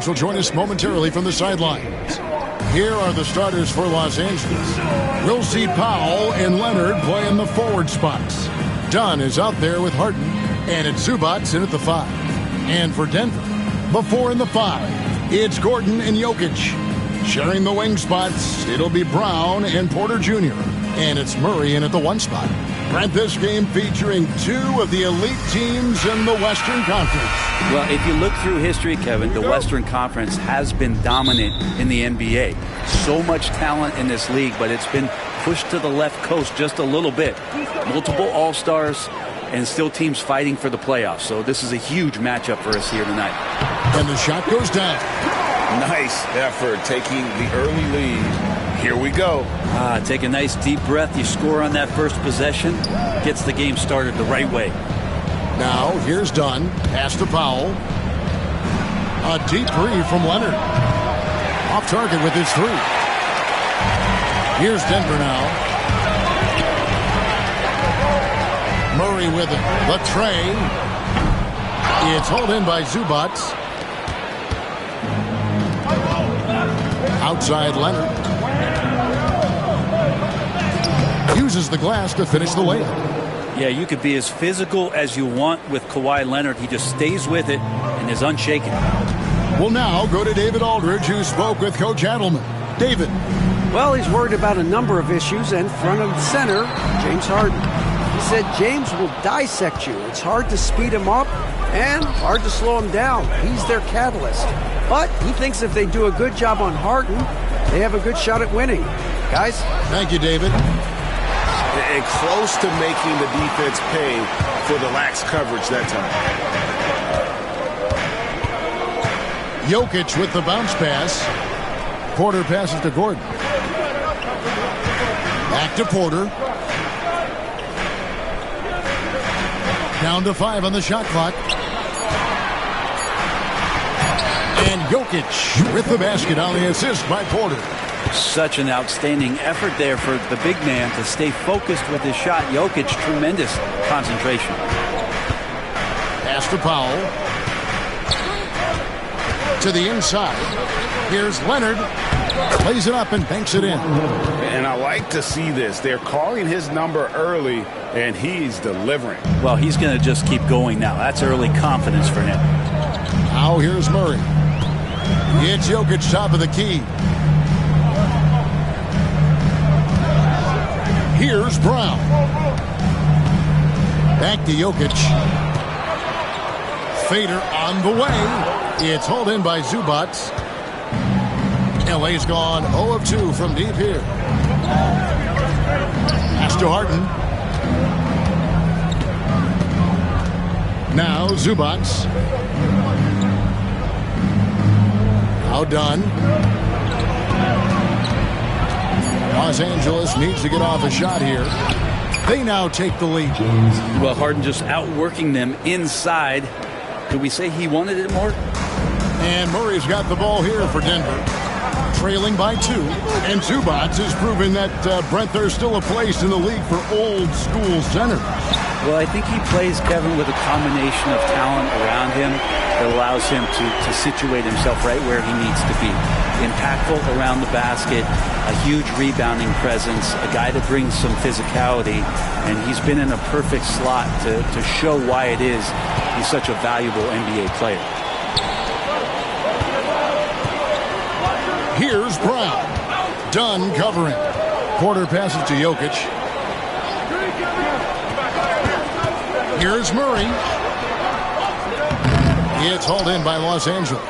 will join us momentarily from the sidelines. Here are the starters for Los Angeles. We'll see Powell and Leonard play in the forward spots. Dunn is out there with Harden, and it's Zubats in at the 5. And for Denver, the 4 and the 5, it's Gordon and Jokic. Sharing the wing spots, it'll be Brown and Porter Jr., and it's Murray in at the 1 spot. Brent, this game featuring 2 of the elite teams in the Western Conference. Well, if you look through history, Kevin, the Western Conference has been dominant in the NBA. So much talent in this league, but it's been pushed to the left coast just a little bit. Multiple All-Stars and still teams fighting for the playoffs. So this is a huge matchup for us here tonight. And the shot goes down. Nice effort taking the early lead. Here we go. Take a nice deep breath. You score on that first possession. Gets the game started the right way. Now, here's Dunn. Pass to Powell. A deep 3 from Leonard. Off target with his 3. Here's Denver now. Murray with it. The tray. It's hauled in by Zubats. Outside Leonard. Uses the glass to finish the layup. Yeah, you could be as physical as you want with Kawhi Leonard. He just stays with it and is unshaken. We'll now go to David Aldridge, who spoke with Coach Adelman. David. Well, he's worried about a number of issues, and front of center, James Harden. He said James will dissect you. It's hard to speed him up and hard to slow him down. He's their catalyst. But he thinks if they do a good job on Harden, they have a good shot at winning. Guys? Thank you, David. And close to making the defense pay for the lax coverage that time. Jokic with the bounce pass. Porter passes to Gordon. Back to Porter. Down to 5 on the shot clock. And Jokic with the basket on the assist by Porter. Such an outstanding effort there for the big man to stay focused with his shot. Jokic, tremendous concentration. Pass to Powell. To the inside. Here's Leonard. Plays it up and banks it in. And I like to see this. They're calling his number early, and he's delivering. Well, he's going to just keep going now. That's early confidence for him. Now here's Murray. It's Jokic top of the key. Here's Brown. Back to Jokic. Fader on the way. It's hauled in by Zubats. LA's gone 0 of 2 from deep here. Pass to Harden. Now Zubats. Now Dunn. Los Angeles needs to get off a shot here. They now take the lead. Well, Harden just outworking them inside. Could we say he wanted it more? And Murray's got the ball here for Denver. Trailing by 2. And Zubats has proven that, Brent, there's still a place in the league for old school centers. Well, I think he plays, Kevin, with a combination of talent around him that allows him to situate himself right where he needs to be. Impactful around the basket, a huge rebounding presence, a guy that brings some physicality, and he's been in a perfect slot to show why it is he's such a valuable NBA player. Here's Brown. Dunn covering. Porter passes to Jokic. Here's Murray. It's hauled in by Los Angeles.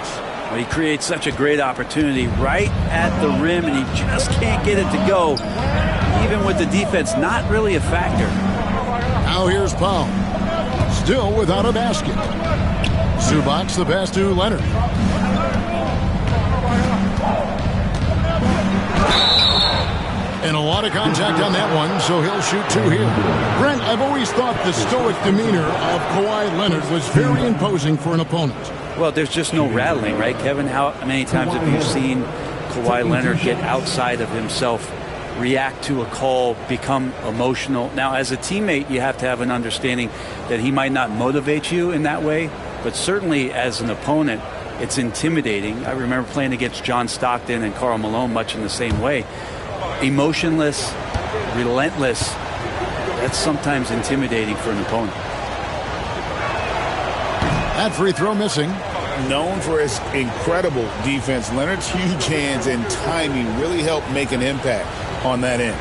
Well, he creates such a great opportunity right at the rim, and he just can't get it to go. Even with the defense not really a factor. Now here's Powell. Still without a basket. Zubats the pass to Leonard. And a lot of contact on that one, so he'll shoot 2 here. Brent, I've always thought the stoic demeanor of Kawhi Leonard was very imposing for an opponent. Well, there's just no rattling, right, Kevin? How many times have you seen Kawhi Leonard get outside of himself, react to a call, become emotional? Now, as a teammate, you have to have an understanding that he might not motivate you in that way, but certainly as an opponent, It's intimidating. I remember playing against John Stockton and Karl Malone much in the same way. Emotionless, relentless. That's sometimes intimidating for an opponent. That free throw missing. Known for his incredible defense, Leonard's huge hands and timing really helped make an impact on that end.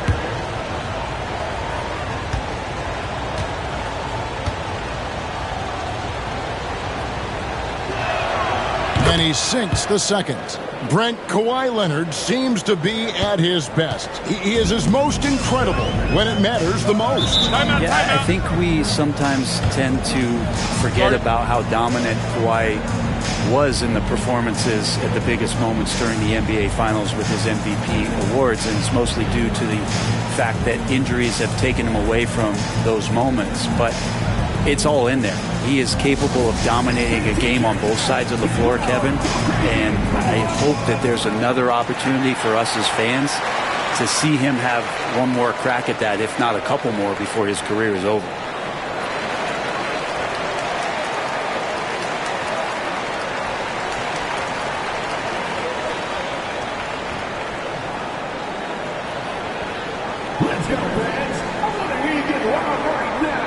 And he sinks the second. Brent, Kawhi Leonard seems to be at his best. He is his most incredible when it matters the most. Yeah, I think we sometimes tend to forget about how dominant Kawhi was in the performances at the biggest moments during the NBA Finals with his MVP awards, and it's mostly due to the fact that injuries have taken him away from those moments. But it's all in there. He is capable of dominating a game on both sides of the floor, Kevin, and I hope that there's another opportunity for us as fans to see him have one more crack at that, if not a couple more, before his career is over. Let's go, fans. I want to hear you get loud right now.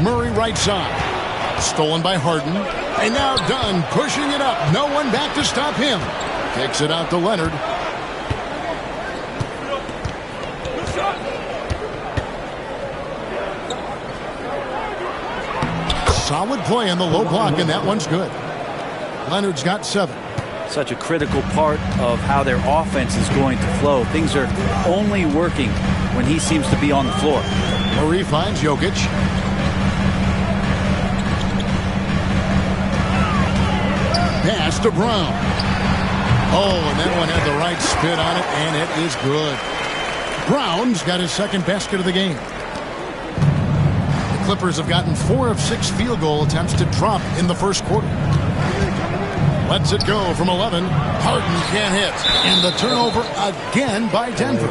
Murray right side. Stolen by Harden. And now Dunn pushing it up. No one back to stop him. Kicks it out to Leonard. Solid play in the low block, and that one's good. Leonard's got 7. Such a critical part of how their offense is going to flow. Things are only working when he seems to be on the floor. Murray finds Jokic. Pass to Brown. Oh, and that one had the right spin on it, and it is good. Brown's got his second basket of the game. The Clippers have gotten 4 of 6 field goal attempts to drop in the first quarter. Lets it go from 11. Harden can't hit. And the turnover again by Denver.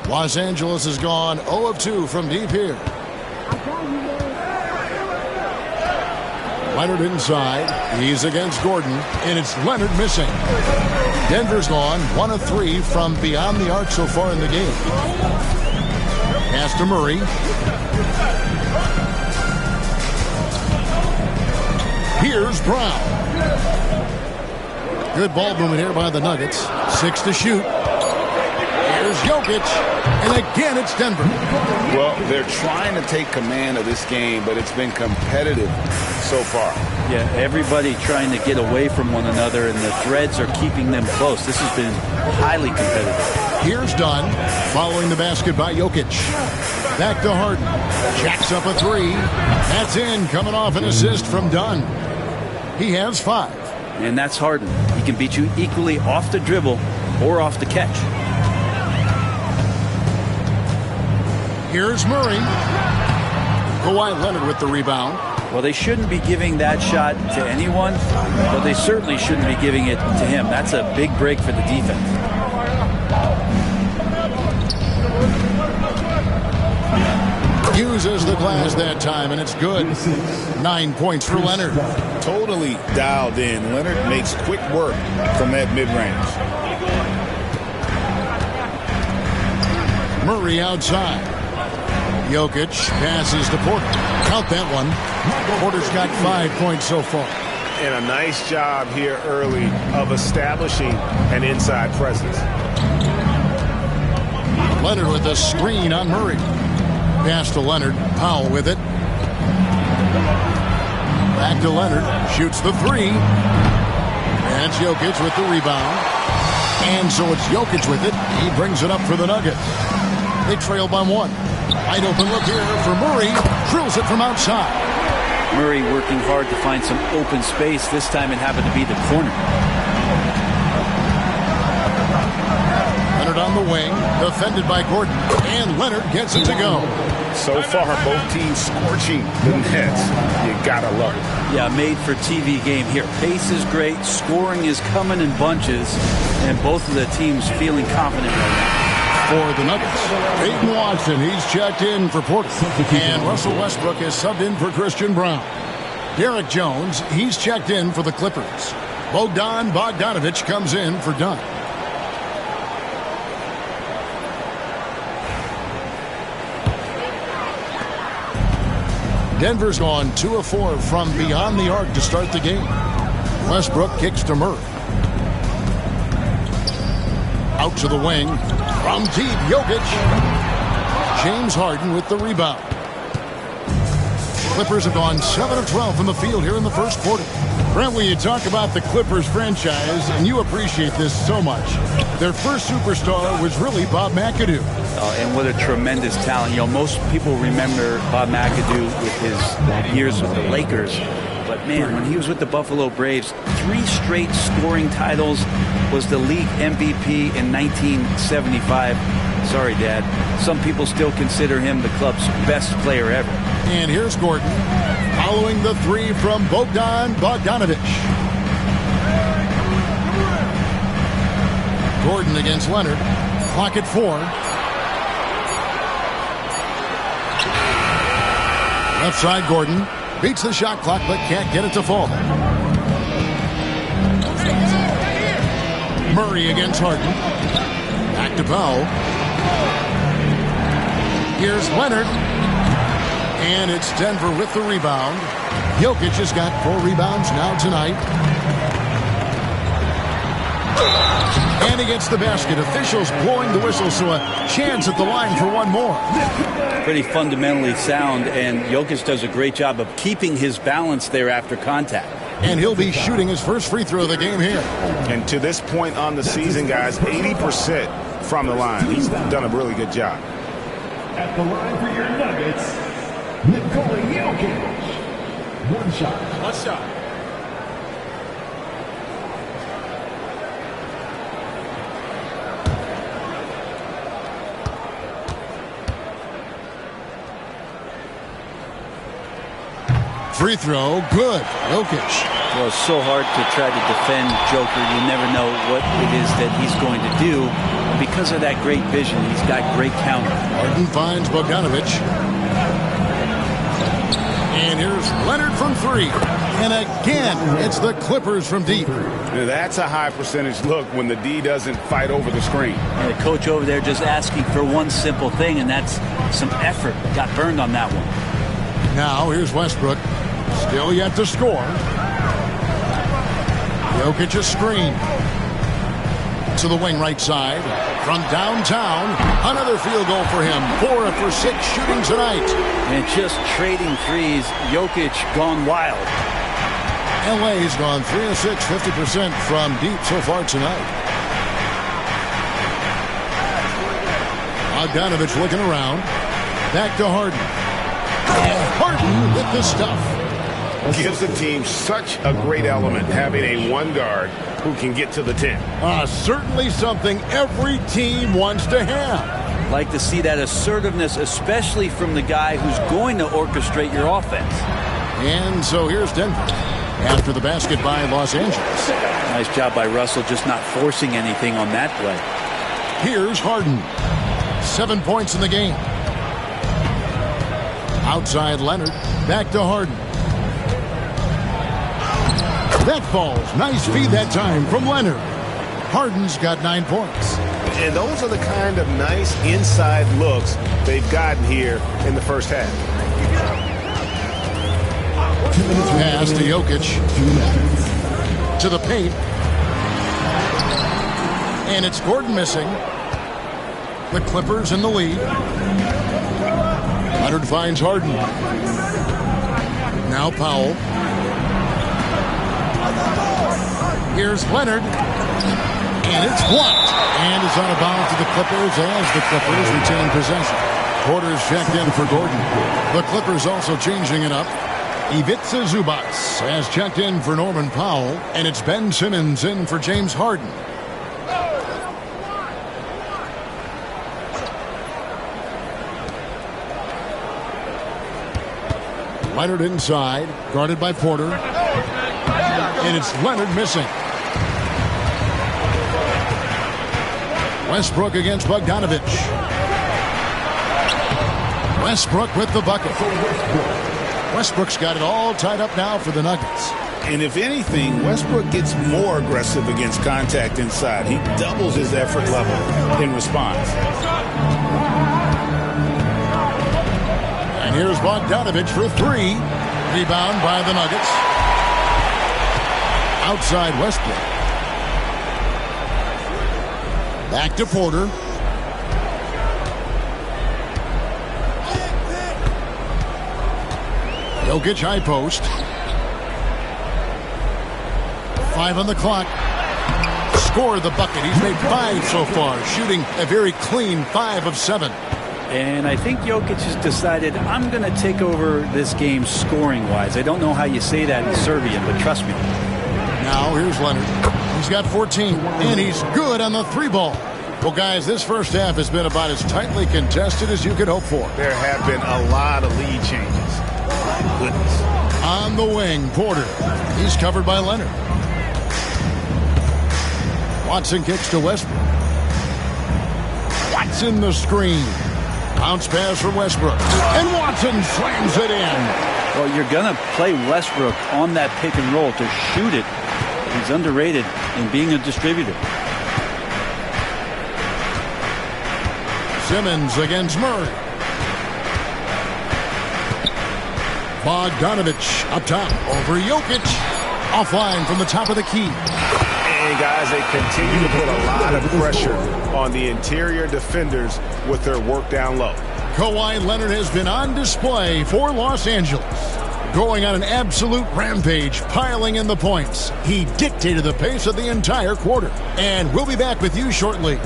Los Angeles has gone 0 of 2 from deep here. Leonard inside. He's against Gordon, and it's Leonard missing. Denver's gone 1 of 3 from beyond the arc so far in the game. Pass to Murray. Here's Brown. Good ball movement here by the Nuggets. 6 to shoot. Here's Jokic, and again it's Denver. Well, they're trying to take command of this game, but it's been competitive so far. Yeah, everybody trying to get away from one another, and the threads are keeping them close. This has been highly competitive. Here's Dunn, following the basket by Jokic. Back to Harden. Jacks up a 3. That's in, coming off an assist from Dunn. He has 5. And that's Harden. He can beat you equally off the dribble or off the catch. Here's Murray. Kawhi Leonard with the rebound. Well, they shouldn't be giving that shot to anyone, but they certainly shouldn't be giving it to him. That's a big break for the defense. Uses the glass that time, and it's good. 9 points for Leonard. Totally dialed in. Leonard makes quick work from that mid-range. Murray outside. Jokic passes to Porter. Count that one. Porter's got 5 points so far. And a nice job here early of establishing an inside presence. Leonard with a screen on Murray. Pass to Leonard. Powell with it. Back to Leonard. Shoots the 3. And it's Jokic with the rebound. And so it's Jokic with it. He brings it up for the Nuggets. They trail by 1. Wide open look here for Murray. Drills it from outside. Murray working hard to find some open space. This time it happened to be the corner. Leonard on the wing. Defended by Gordon. And Leonard gets it to go. So far, both teams scorching the nets. You gotta love it. Yeah, made for TV game here. Pace is great. Scoring is coming in bunches. And both of the teams feeling confident right now. For the Nuggets, Peyton Watson, he's checked in for Porter. And Russell Westbrook is subbed in for Christian Brown. Derek Jones, he's checked in for the Clippers. Bogdan Bogdanović comes in for Dunn. Denver's gone 2 of 4 from beyond the arc to start the game. Westbrook kicks to Murray. Out to the wing. From deep, Jokic. James Harden with the rebound. Clippers have gone 7 of 12 from the field here in the first quarter. Brent, when you talk about the Clippers franchise, and you appreciate this so much, their first superstar was really Bob McAdoo. And what a tremendous talent. You know, most people remember Bob McAdoo with his years with the Lakers. But, man, when he was with the Buffalo Braves, 3 straight scoring titles, was the league MVP in 1975. Sorry, Dad. Some people still consider him the club's best player ever. And here's Gordon following the 3 from Bogdan Bogdanović. Gordon against Leonard. Clock at 4. Left side, Gordon. Beats the shot clock, but can't get it to fall. Murray against Harden. Back to Powell. Here's Leonard. And it's Denver with the rebound. Jokic has got 4 rebounds now tonight. And he gets the basket. Officials blowing the whistle, so a chance at the line for one more. Pretty fundamentally sound, and Jokic does a great job of keeping his balance there after contact. And he'll be shooting his first free throw of the game here. And to this point on the season, guys, 80% from the line. He's done a really good job. At the line for your Nuggets, Nikola Jokic. One shot. Free throw, good. Jokic. Well, it's so hard to try to defend Joker. You never know what it is that he's going to do. Because of that great vision, he's got great counter. Harden finds Bogdanović. And here's Leonard from 3. And again, it's the Clippers from deep. That's a high percentage look when the D doesn't fight over the screen. And the coach over there just asking for one simple thing, and that's some effort. Got burned on that one. Now here's Westbrook. Still yet to score. Jokic a screen. To the wing right side. From downtown. Another field goal for him. 4 for 6 shooting tonight. And just trading threes. Jokic gone wild. LA's gone 3 of 6, 50% from deep so far tonight. Bogdanović looking around. Back to Harden. And Harden with the stuff. Gives the team such a great element having a one guard who can get to the 10. Certainly something every team wants to have. Like to see that assertiveness, especially from the guy who's going to orchestrate your offense. And so here's Denver after the basket by Los Angeles. Nice job by Russell just not forcing anything on that play. Here's Harden. 7 points in the game. Outside Leonard. Back to Harden. That falls. Nice feed that time from Leonard. Harden's got 9 points. And those are the kind of nice inside looks they've gotten here in the first half. Pass to Jokic. To the paint. And it's Gordon missing. The Clippers in the lead. Leonard finds Harden. Now Powell. Here's Leonard. And it's blocked. And it's out of bounds to the Clippers as the Clippers retain possession. Porter's checked in for Gordon. The Clippers also changing it up. Ivica Zubac has checked in for Norman Powell. And it's Ben Simmons in for James Harden. Leonard inside, guarded by Porter. And it's Leonard missing. Westbrook against Bogdanovich. Westbrook with the bucket. Westbrook's got it all tied up now for the Nuggets. And if anything, Westbrook gets more aggressive against contact inside. He doubles his effort level in response. And here's Bogdanovich for three. Rebound by the Nuggets. Outside Westbrook. Back to Porter. Jokic high post. 5 on the clock. Scored the bucket. He's made 5 so far, shooting a very clean 5 of 7. And I think Jokic has decided, I'm going to take over this game scoring-wise. I don't know how you say that in Serbian, but trust me. Now here's Leonard. He's got 14, and he's good on the 3-ball. Well, guys, this first half has been about as tightly contested as you could hope for. There have been a lot of lead changes. My goodness. On the wing, Porter. He's covered by Leonard. Watson kicks to Westbrook. Watson the screen. Bounce pass from Westbrook. And Watson slams it in. Well, you're going to play Westbrook on that pick and roll to shoot it. He's underrated in being a distributor. Simmons against Murray. Bogdanovich up top over Jokic. Offline from the top of the key. And guys, they continue to put a lot of pressure on the interior defenders with their work down low. Kawhi Leonard has been on display for Los Angeles. Going on an absolute rampage, piling in the points. He dictated the pace of the entire quarter. And we'll be back with you shortly.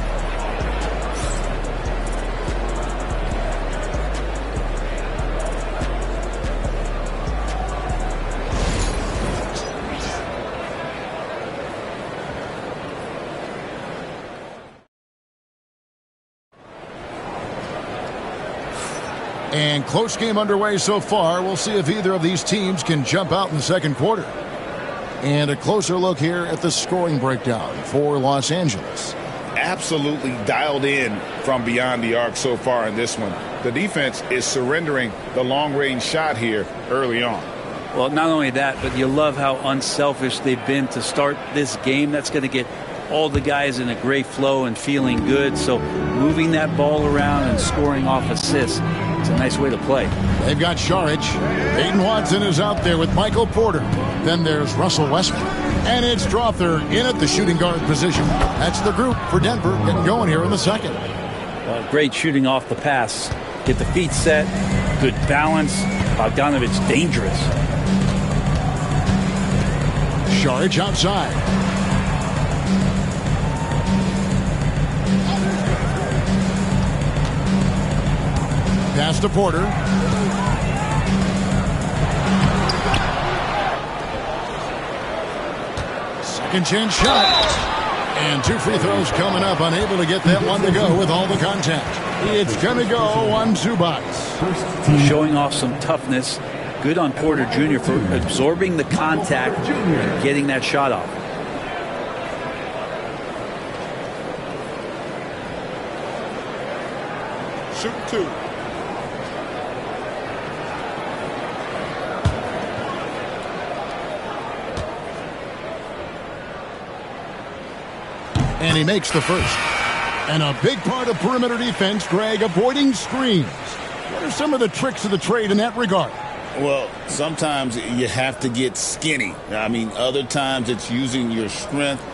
And close game underway so far. We'll see if either of these teams can jump out in the second quarter. And a closer look here at the scoring breakdown for Los Angeles. Absolutely dialed in from beyond the arc so far in this one. The defense is surrendering the long-range shot here early on. Well, not only that, but you love how unselfish they've been to start this game. That's going to get all the guys in a great flow and feeling good. So moving that ball around and scoring off assists, it's a nice way to play. They've got Saric. Peyton Watson is out there with Michael Porter. Then there's Russell Westbrook. And it's Strother in at the shooting guard position. That's the group for Denver getting going here in the second. Great shooting off the pass. Get the feet set. Good balance. Bogdanovich dangerous. Saric outside. Pass to Porter. Second chance shot. And 2 free throws coming up. Unable to get that one to go with all the contact. It's going to go on Zubac. Showing off some toughness. Good on Porter Jr. for absorbing the contact and getting that shot off. Shoot 2. And he makes the first. And a big part of perimeter defense, Greg, avoiding screens. What are some of the tricks of the trade in that regard? Well, sometimes you have to get skinny. I mean, other times it's using your strength.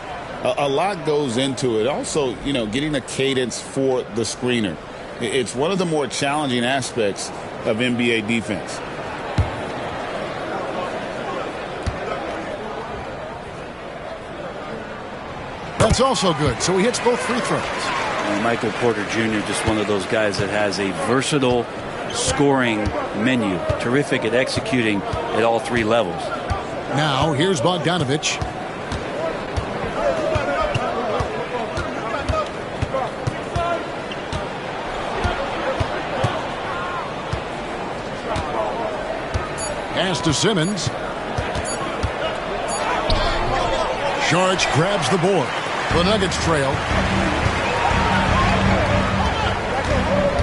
A lot goes into it. Also, you know, getting a cadence for the screener. It's one of the more challenging aspects of NBA defense. It's also good, so he hits both free throws. And Michael Porter Jr., just one of those guys that has a versatile scoring menu. Terrific at executing at all three levels. Now, here's Bogdanovich. Pass to Simmons. Saric grabs the board. The Nuggets trail.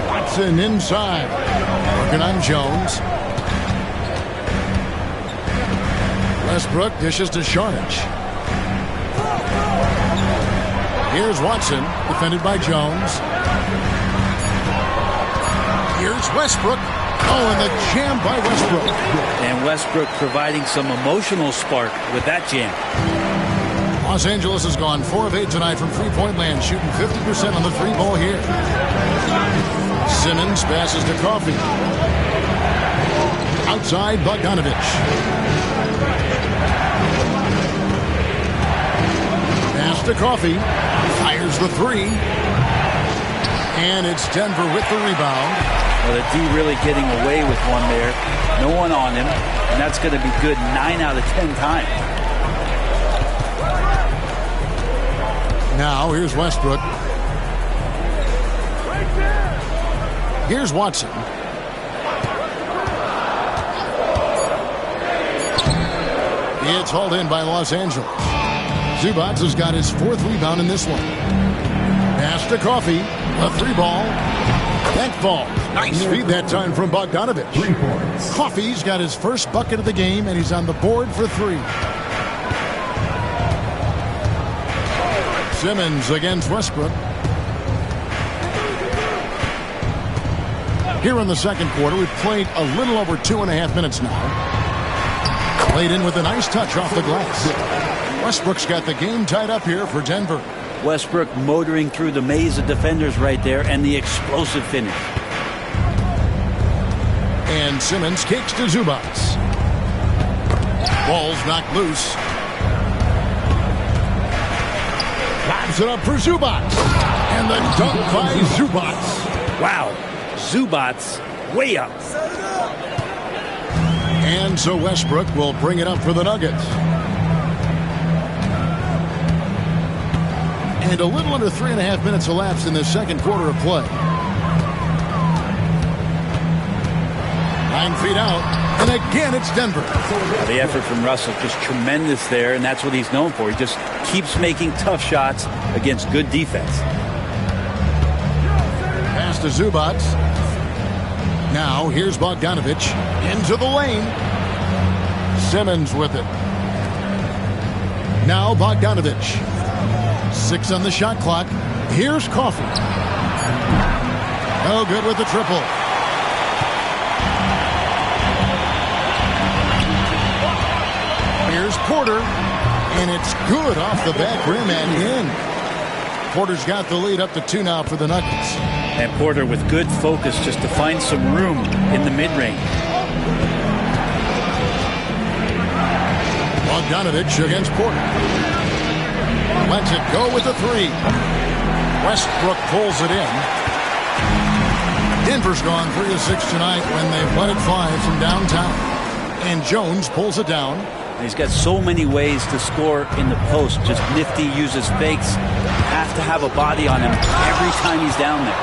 Watson inside. Working on Jones. Westbrook dishes to Saric. Here's Watson, defended by Jones. Here's Westbrook. Oh, and the jam by Westbrook. And Westbrook providing some emotional spark with that jam. Los Angeles has gone 4 of 8 tonight from three-point land, shooting 50% on the three ball here. Simmons passes to Coffey. Outside, Bogdanovich. Pass to Coffey. Fires the three. And it's Denver with the rebound. Well, the D really getting away with one there. No one on him. And that's going to be good 9 out of 10 times. Now, here's Westbrook. Here's Watson. It's hauled in by Los Angeles. Zubac has got his 4th rebound in this one. Pass to Coffey. A three ball. That falls. Nice feed that time from Bogdanovich. 3 points. Coffey's got his first bucket of the game, and he's on the board for 3. Simmons against Westbrook. Here in the second quarter, we've played a little over 2.5 minutes now. Played in with a nice touch off the glass. Westbrook's got the game tied up here for Denver. Westbrook motoring through the maze of defenders right there, and the explosive finish. And Simmons kicks to Zubac. Ball's knocked loose. Lobs it up for Zubac. And the dunk by Zubac. Wow. Zubac way up. And so Westbrook will bring it up for the Nuggets. And a little under 3.5 minutes elapsed in the second quarter of play. 9 feet out. And again, it's Denver. The effort from Russell just tremendous there, and that's what he's known for. He just keeps making tough shots against good defense. Pass to Zubac. Now, here's Bogdanovich into the lane. Simmons with it. Now Bogdanovich. 6 on the shot clock. Here's Coffey. No good with the triple. Here's Porter. And it's good off the back rim and in. Porter's got the lead up to 2 now for the Nuggets. And Porter with good focus just to find some room in the mid-range. Bogdanovich against Porter. Lets it go with the 3. Westbrook pulls it in. Denver's gone 3 of 6 tonight when they've let it fly from downtown. And Jones pulls it down. He's got so many ways to score in the post. Just nifty, uses fakes. Have to have a body on him every time he's down there.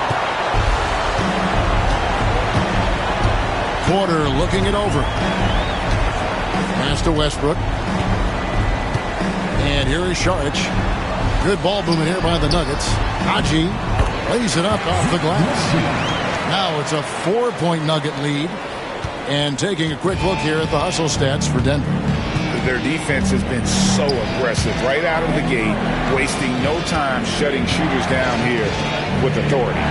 Porter looking it over. Pass to Westbrook. And here is Saric. Good ball movement here by the Nuggets. Haji lays it up off the glass. Now it's a 4-point Nugget lead. And taking a quick look here at the hustle stats for Denver. Their defense has been so aggressive right out of the gate, wasting no time shutting shooters down here with authority.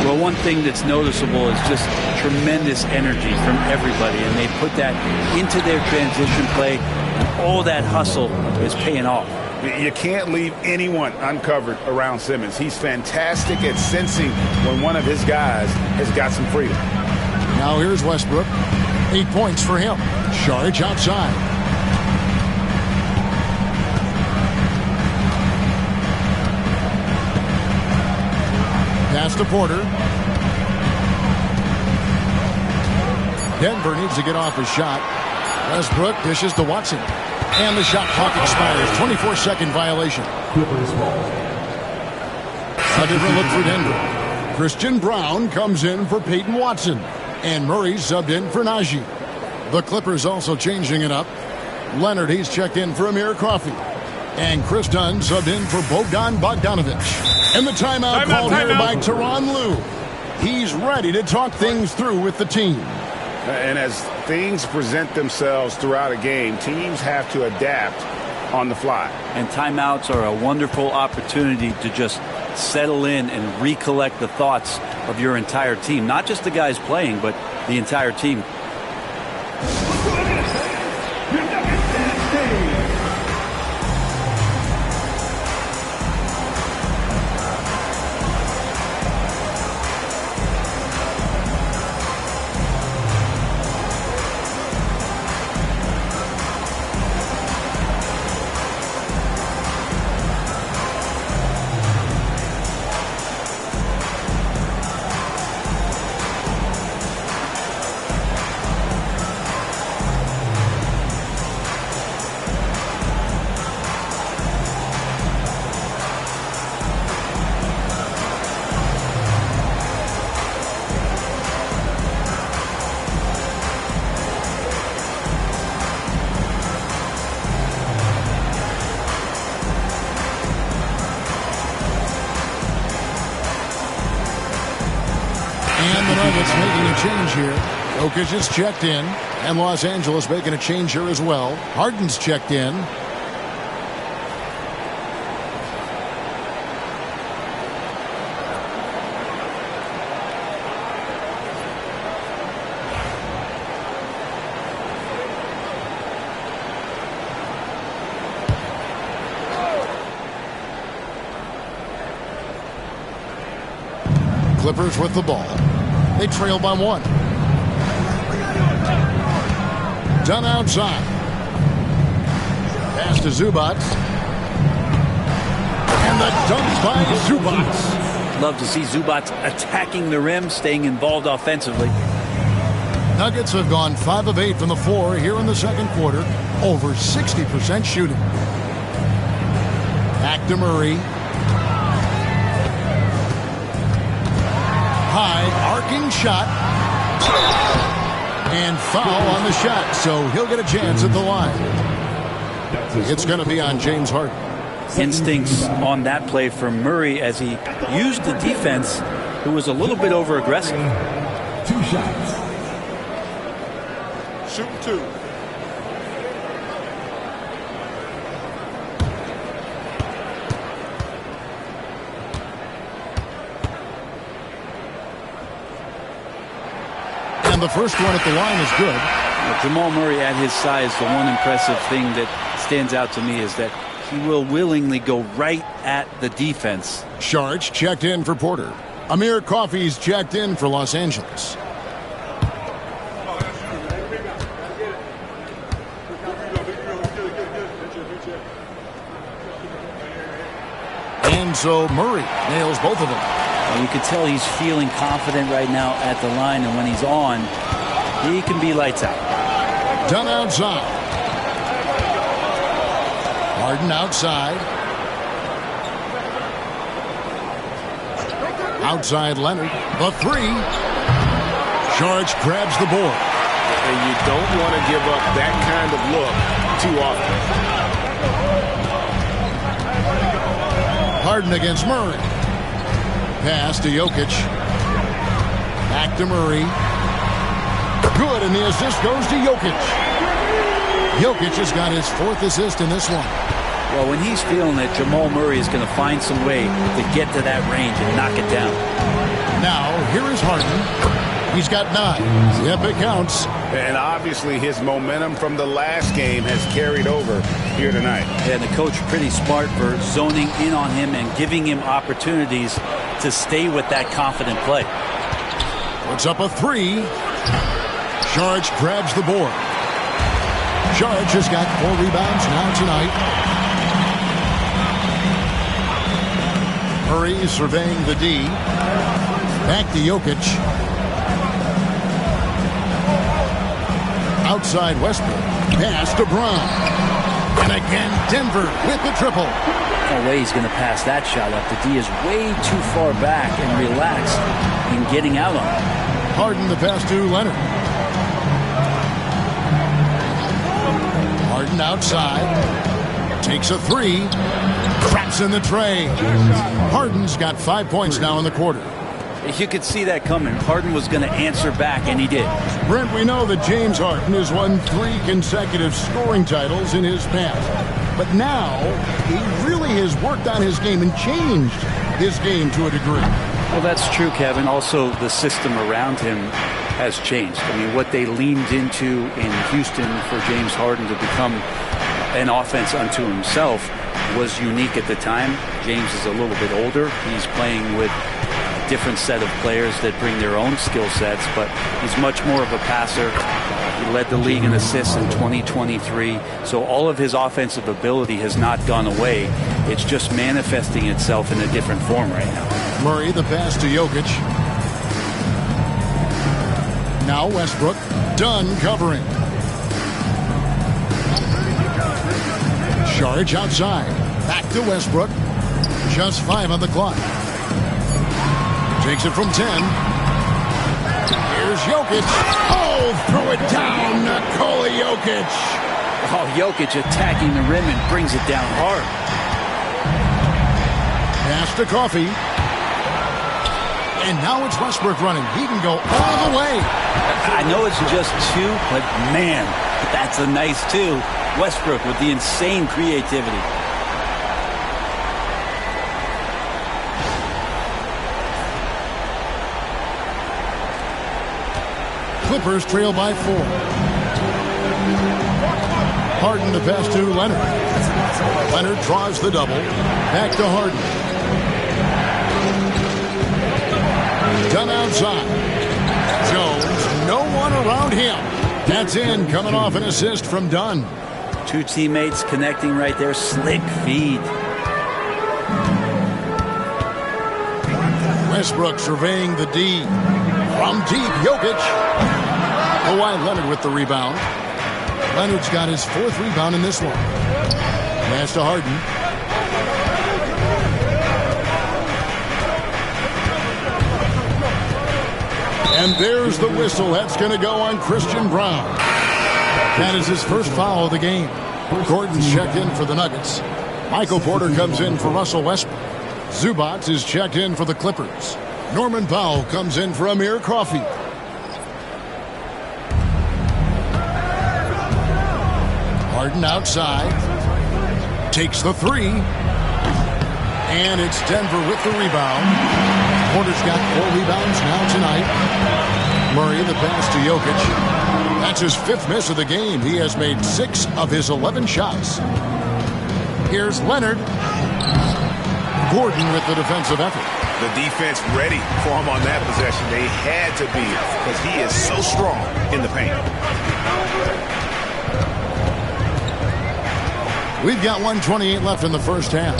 Well, one thing that's noticeable is just tremendous energy from everybody, and they put that into their transition play, and all that hustle is paying off. You can't leave anyone uncovered around Simmons. He's fantastic at sensing when one of his guys has got some freedom. Now here's Westbrook. 8 points for him. Saric outside. Pass to Porter. Denver needs to get off a shot. Westbrook dishes to Watson. And the shot clock expires. 24-second violation. Clippers ball. A different look for Denver. Christian Brown comes in for Peyton Watson. And Murray subbed in for Najee. The Clippers also changing it up. Leonard, he's checked in for Amir Coffey. And Chris Dunn subbed in for Bogdan Bogdanovic. And the timeout called here by Tyronn Lue. He's ready to talk things through with the team. And as things present themselves throughout a game, teams have to adapt on the fly. And timeouts are a wonderful opportunity to just settle in and recollect the thoughts of your entire team. Not just the guys playing, but the entire team. Nuggets making a change here. Jokic is checked in, and Los Angeles making a change here as well. Harden's checked in. Clippers with the ball. They trail by one. Done outside. Pass to Zubac. And the dunk by Zubac. Love to see Zubac attacking the rim, staying involved offensively. Nuggets have gone 5 of 8 from the floor here in the second quarter. Over 60% shooting. Back to Murray. High arcing shot. And foul on the shot, so he'll get a chance at the line. It's going to be on James Harden. Instincts on that play from Murray as he used the defense, who was a little bit over-aggressive. 2 shots. Shoot 2. And the first one at the line is good. Well, Jamal Murray at his size, the one impressive thing that stands out to me is that he will willingly go right at the defense. Sharch checked in for Porter. Amir Coffey's checked in for Los Angeles. And so Murray nails both of them. You can tell he's feeling confident right now at the line, and when he's on, he can be lights out. Done outside. Harden outside. Outside Leonard. The 3. Sharch grabs the board. And you don't want to give up that kind of look too often. Harden against Murray. Pass to Jokic. Back to Murray. Good, and the assist goes to Jokic. Jokic has got his 4th assist in this one. Well, when he's feeling it, Jamal Murray is going to find some way to get to that range and knock it down. Now, here is Harden. He's got 9. Yep, it counts. And obviously his momentum from the last game has carried over here tonight. And the coach pretty smart for zoning in on him and giving him opportunities to stay with that confident play. Puts up a 3. Sharch grabs the board. Sharch has got 4 rebounds now tonight. Murray surveying the D. Back to Jokic. Outside Westbrook. Pass to Brown. And again, Denver with the triple. No way he's going to pass that shot up. The D is way too far back and relaxed in getting out on it. Harden the pass to Leonard. Harden outside. Takes a three. Craps in the tray. Harden's got 5 points now in the quarter. You could see that coming. Harden was going to answer back, and he did. Brent, we know that James Harden has won 3 consecutive scoring titles in his past. But now, he really has worked on his game and changed his game to a degree. Well, that's true, Kevin. Also, the system around him has changed. I mean, what they leaned into in Houston for James Harden to become an offense unto himself was unique at the time. James is a little bit older. He's playing with a different set of players that bring their own skill sets, but he's much more of a passer. He led the league in assists in 2023. So all of his offensive ability has not gone away. It's just manifesting itself in a different form right now. Murray, the pass to Jokic. Now Westbrook. Dunn covering. Charge outside. Back to Westbrook. Just 5 on the clock. Takes it from 10. Here's Jokic. Oh, throw it down. Nikola Jokic. Oh, Jokic attacking the rim and brings it down hard. Pass to Coffee. And now it's Westbrook running. He can go all the way. I know it's just 2, but man, that's a nice 2. Westbrook with the insane creativity. Clippers trail by 4. Harden the pass to Leonard. Leonard draws the double. Back to Harden. Dunn outside. Jones, no one around him. That's in, coming off an assist from Dunn. 2 teammates connecting right there. Slick feed. Westbrook surveying the D. From deep, Jokic. Kawhi Leonard with the rebound. Leonard's got his 4th rebound in this one. Pass to Harden. And there's the whistle. That's going to go on Christian Brown. That is his first foul of the game. Gordon's checked in for the Nuggets. Michael Porter comes in for Russell Westbrook. Zubac is checked in for the Clippers. Norman Powell comes in for Amir Coffey. Harden outside. Takes the 3. And it's Denver with the rebound. Porter's got 4 rebounds now tonight. Murray the pass to Jokic. That's his 5th miss of the game. He has made 6 of his 11 shots. Here's Leonard. Gordon with the defensive effort. The defense ready for him on that possession. They had to be because he is so strong in the paint. We've got 1:28 left in the first half.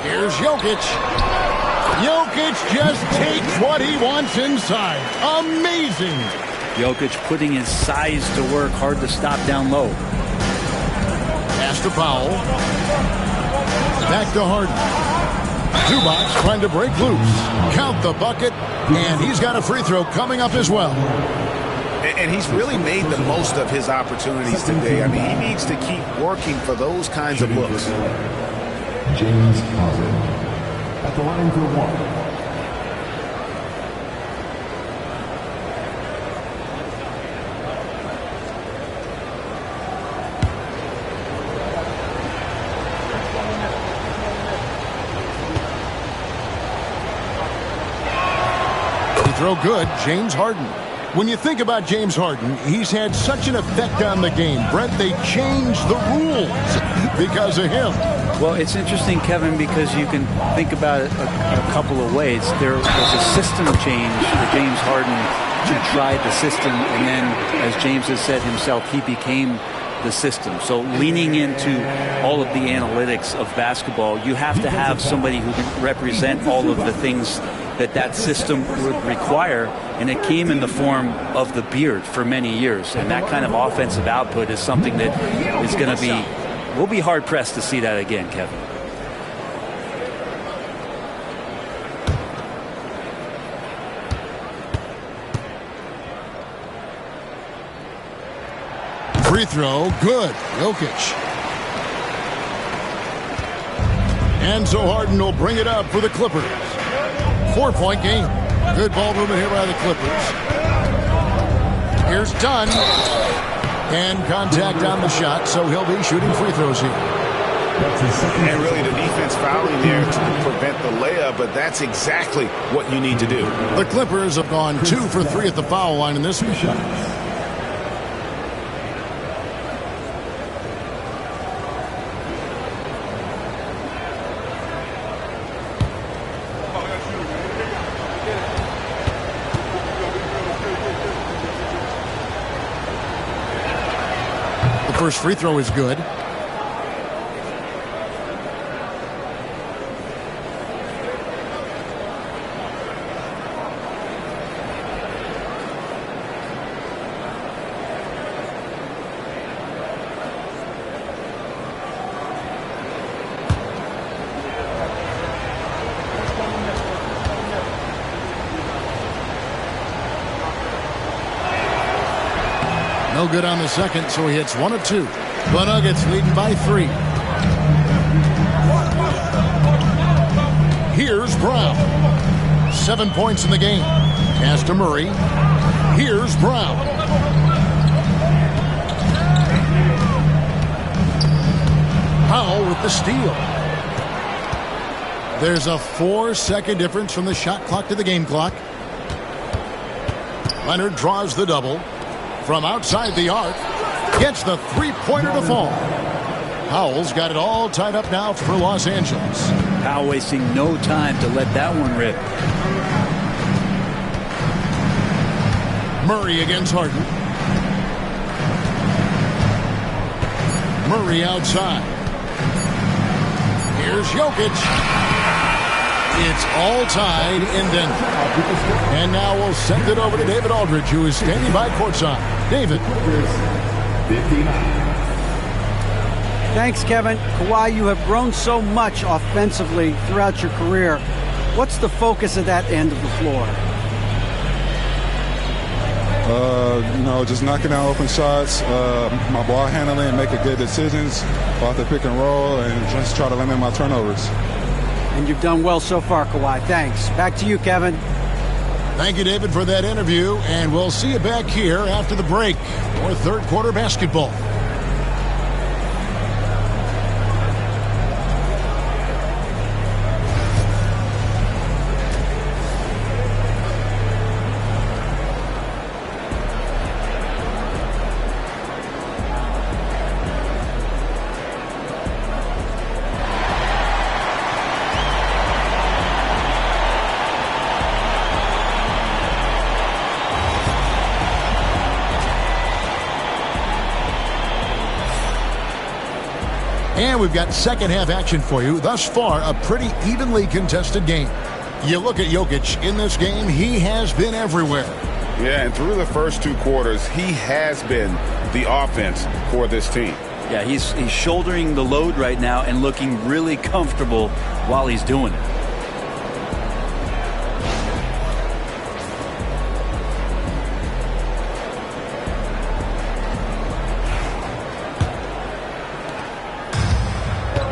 Here's Jokic. Jokic just takes what he wants inside. Amazing. Jokic putting his size to work. Hard to stop down low. Pass to Powell. Back to Harden. Zubac trying to break loose. Count the bucket. And he's got a free throw coming up as well. And he's really made the most of his opportunities today. I mean, he needs to keep working for those kinds of looks. James Harden at the line for 1. Throw good, James Harden. When you think about James Harden, he's had such an effect on the game. Brent, they changed the rules because of him. Well, it's interesting, Kevin, because you can think about it a couple of ways. There was a system change for James Harden to try the system, and then, as James has said himself, he became the system. So leaning into all of the analytics of basketball, you have to have somebody who can represent all of the things that system would require, and it came in the form of the beard for many years. And that kind of offensive output is something that is going to be, we'll be hard-pressed to see that again, Kevin. Free throw, good. Jokic. And so Harden will bring it up for the Clippers. 4-point game. Good ball movement here by the Clippers. Here's Dunn. And contact on the shot, so he'll be shooting free throws here. And really the defense fouling there to prevent the layup, but that's exactly what you need to do. The Clippers have gone 2 for 3 at the foul line in this one. First free throw is good. No good on the second, so he hits 1 of 2. The Nuggets leading by 3. Here's Brown. 7 points in the game. Pass to Murray. Here's Brown. Powell with the steal. There's a 4-second difference from the shot clock to the game clock. Leonard draws the double. From outside the arc, gets the three-pointer to fall. Powell's got it all tied up now for Los Angeles. Powell wasting no time to let that one rip. Murray against Harden. Murray outside. Here's Jokic. It's all tied in Denver. And now we'll send it over to David Aldridge, who is standing by courtside. David. Thanks, Kevin. Kawhi, you have grown so much offensively throughout your career. What's the focus of that end of the floor? Just knocking down open shots, my ball handling, making good decisions off the pick and roll, and just try to limit my turnovers. And you've done well so far, Kawhi. Thanks. Back to you, Kevin. Thank you, David, for that interview. And we'll see you back here after the break for third quarter basketball. And we've got second half action for you. Thus far, a pretty evenly contested game. You look at Jokic in this game, he has been everywhere. Yeah, and through the first 2 quarters, he has been the offense for this team. Yeah, he's shouldering the load right now and looking really comfortable while he's doing it.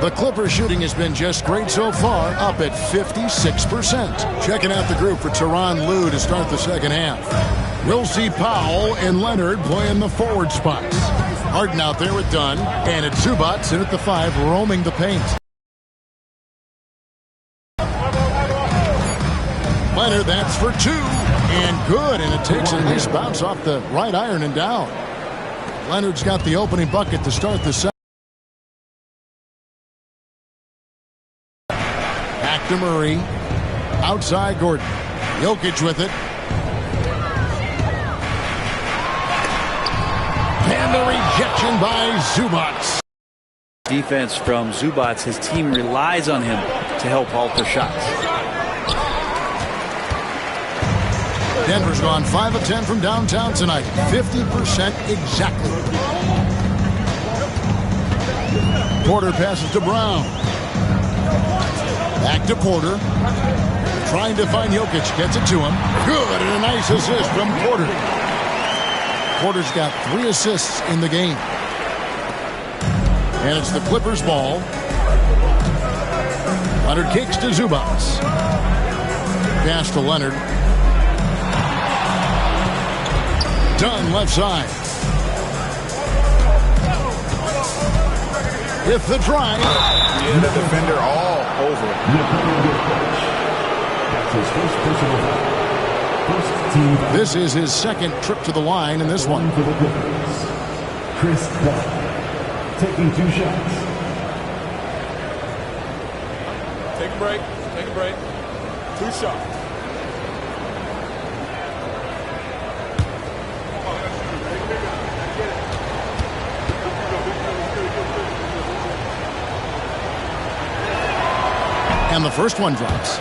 The Clippers shooting has been just great so far, up at 56%. Checking out the group for Tyronn Lue to start the second half. We'll see Powell and Leonard playing the forward spots. Harden out there with Dunn, and it's Zubac in at the 5, roaming the paint. Leonard, that's for 2, and good, and it takes a nice bounce off the right iron and down. Leonard's got the opening bucket to start the second. Back to Murray. Outside Gordon. Jokic with it. And the rejection by Zubac. Defense from Zubac. His team relies on him to help alter shots. Denver's gone 5 of 10 from downtown tonight. 50% exactly. Porter passes to Brown. Back to Porter. Trying to find Jokic. Gets it to him. Good, and a nice assist from Porter. Porter's got 3 assists in the game. And it's the Clippers' ball. Leonard kicks to Zubac. Pass to Leonard. Dunn left side. With the drive. Yeah, the defender all over it. That's his first personal foul. First team foul. This is his second trip to the line in this one. For the Clippers, Chris Dunn taking 2 shots. Take a break. Take a break. 2 shots. And the first one drops.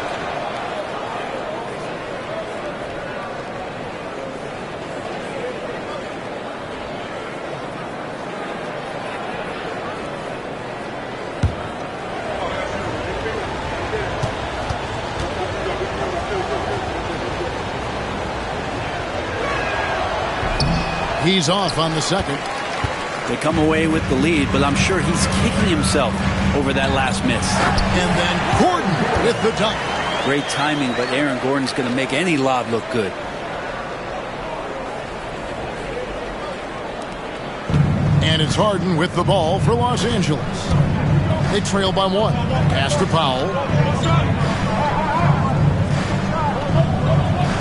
He's off on the second. They come away with the lead, but I'm sure he's kicking himself over that last miss. And then Gordon with the dunk. Great timing, but Aaron Gordon's going to make any lob look good. And it's Harden with the ball for Los Angeles. They trail by 1. Pass to Powell.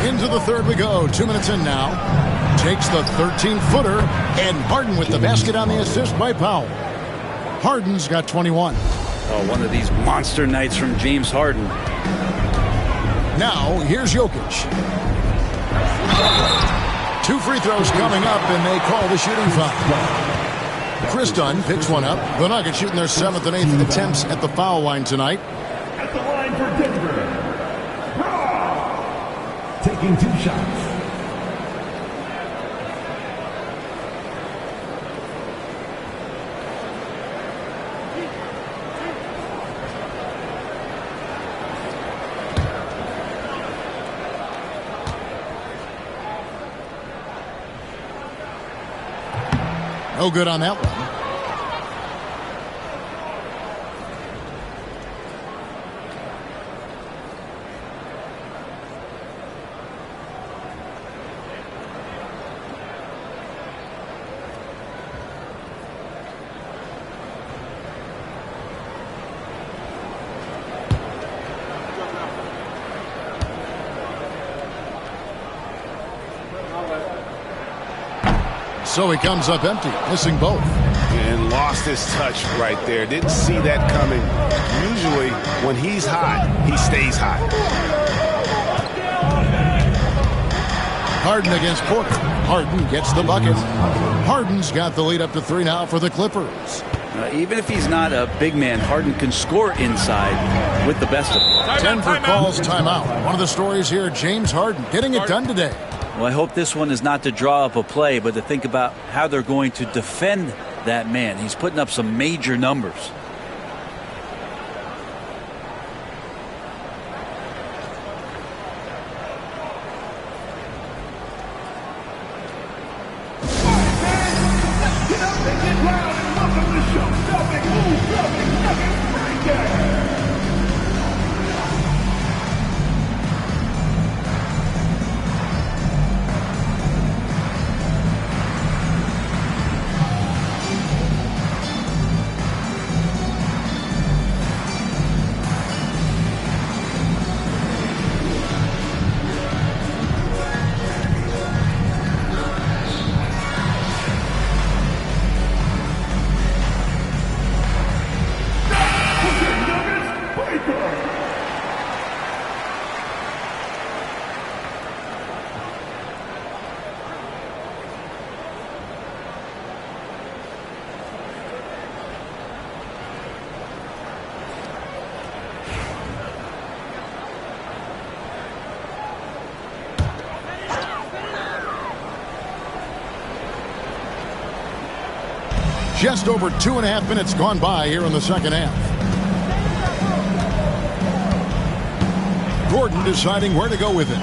Into the third we go. 2 minutes in now. Takes the 13-footer, and Harden with the basket on the assist by Powell. Harden's got 21. Oh, one of these monster nights from James Harden. Now, here's Jokic. 2 free throws coming up, and they call the shooting foul. Chris Dunn picks one up. The Nuggets shooting their 7th and 8th attempts at the foul line tonight. At the line for Denver, Brown taking 2 shots. No good on that one. So he comes up empty, missing both. And lost his touch right there. Didn't see that coming. Usually, when he's hot, he stays hot. Harden against Porter. Harden gets the bucket. Harden's got the lead up to 3 now for the Clippers. Even if he's not a big man, Harden can score inside with the best of them. Denver calls timeout. One of the stories here, James Harden getting it done today. Well, I hope this one is not to draw up a play, but to think about how they're going to defend that man. He's putting up some major numbers. Just over 2.5 minutes gone by here in the second half. Gordon deciding where to go with it.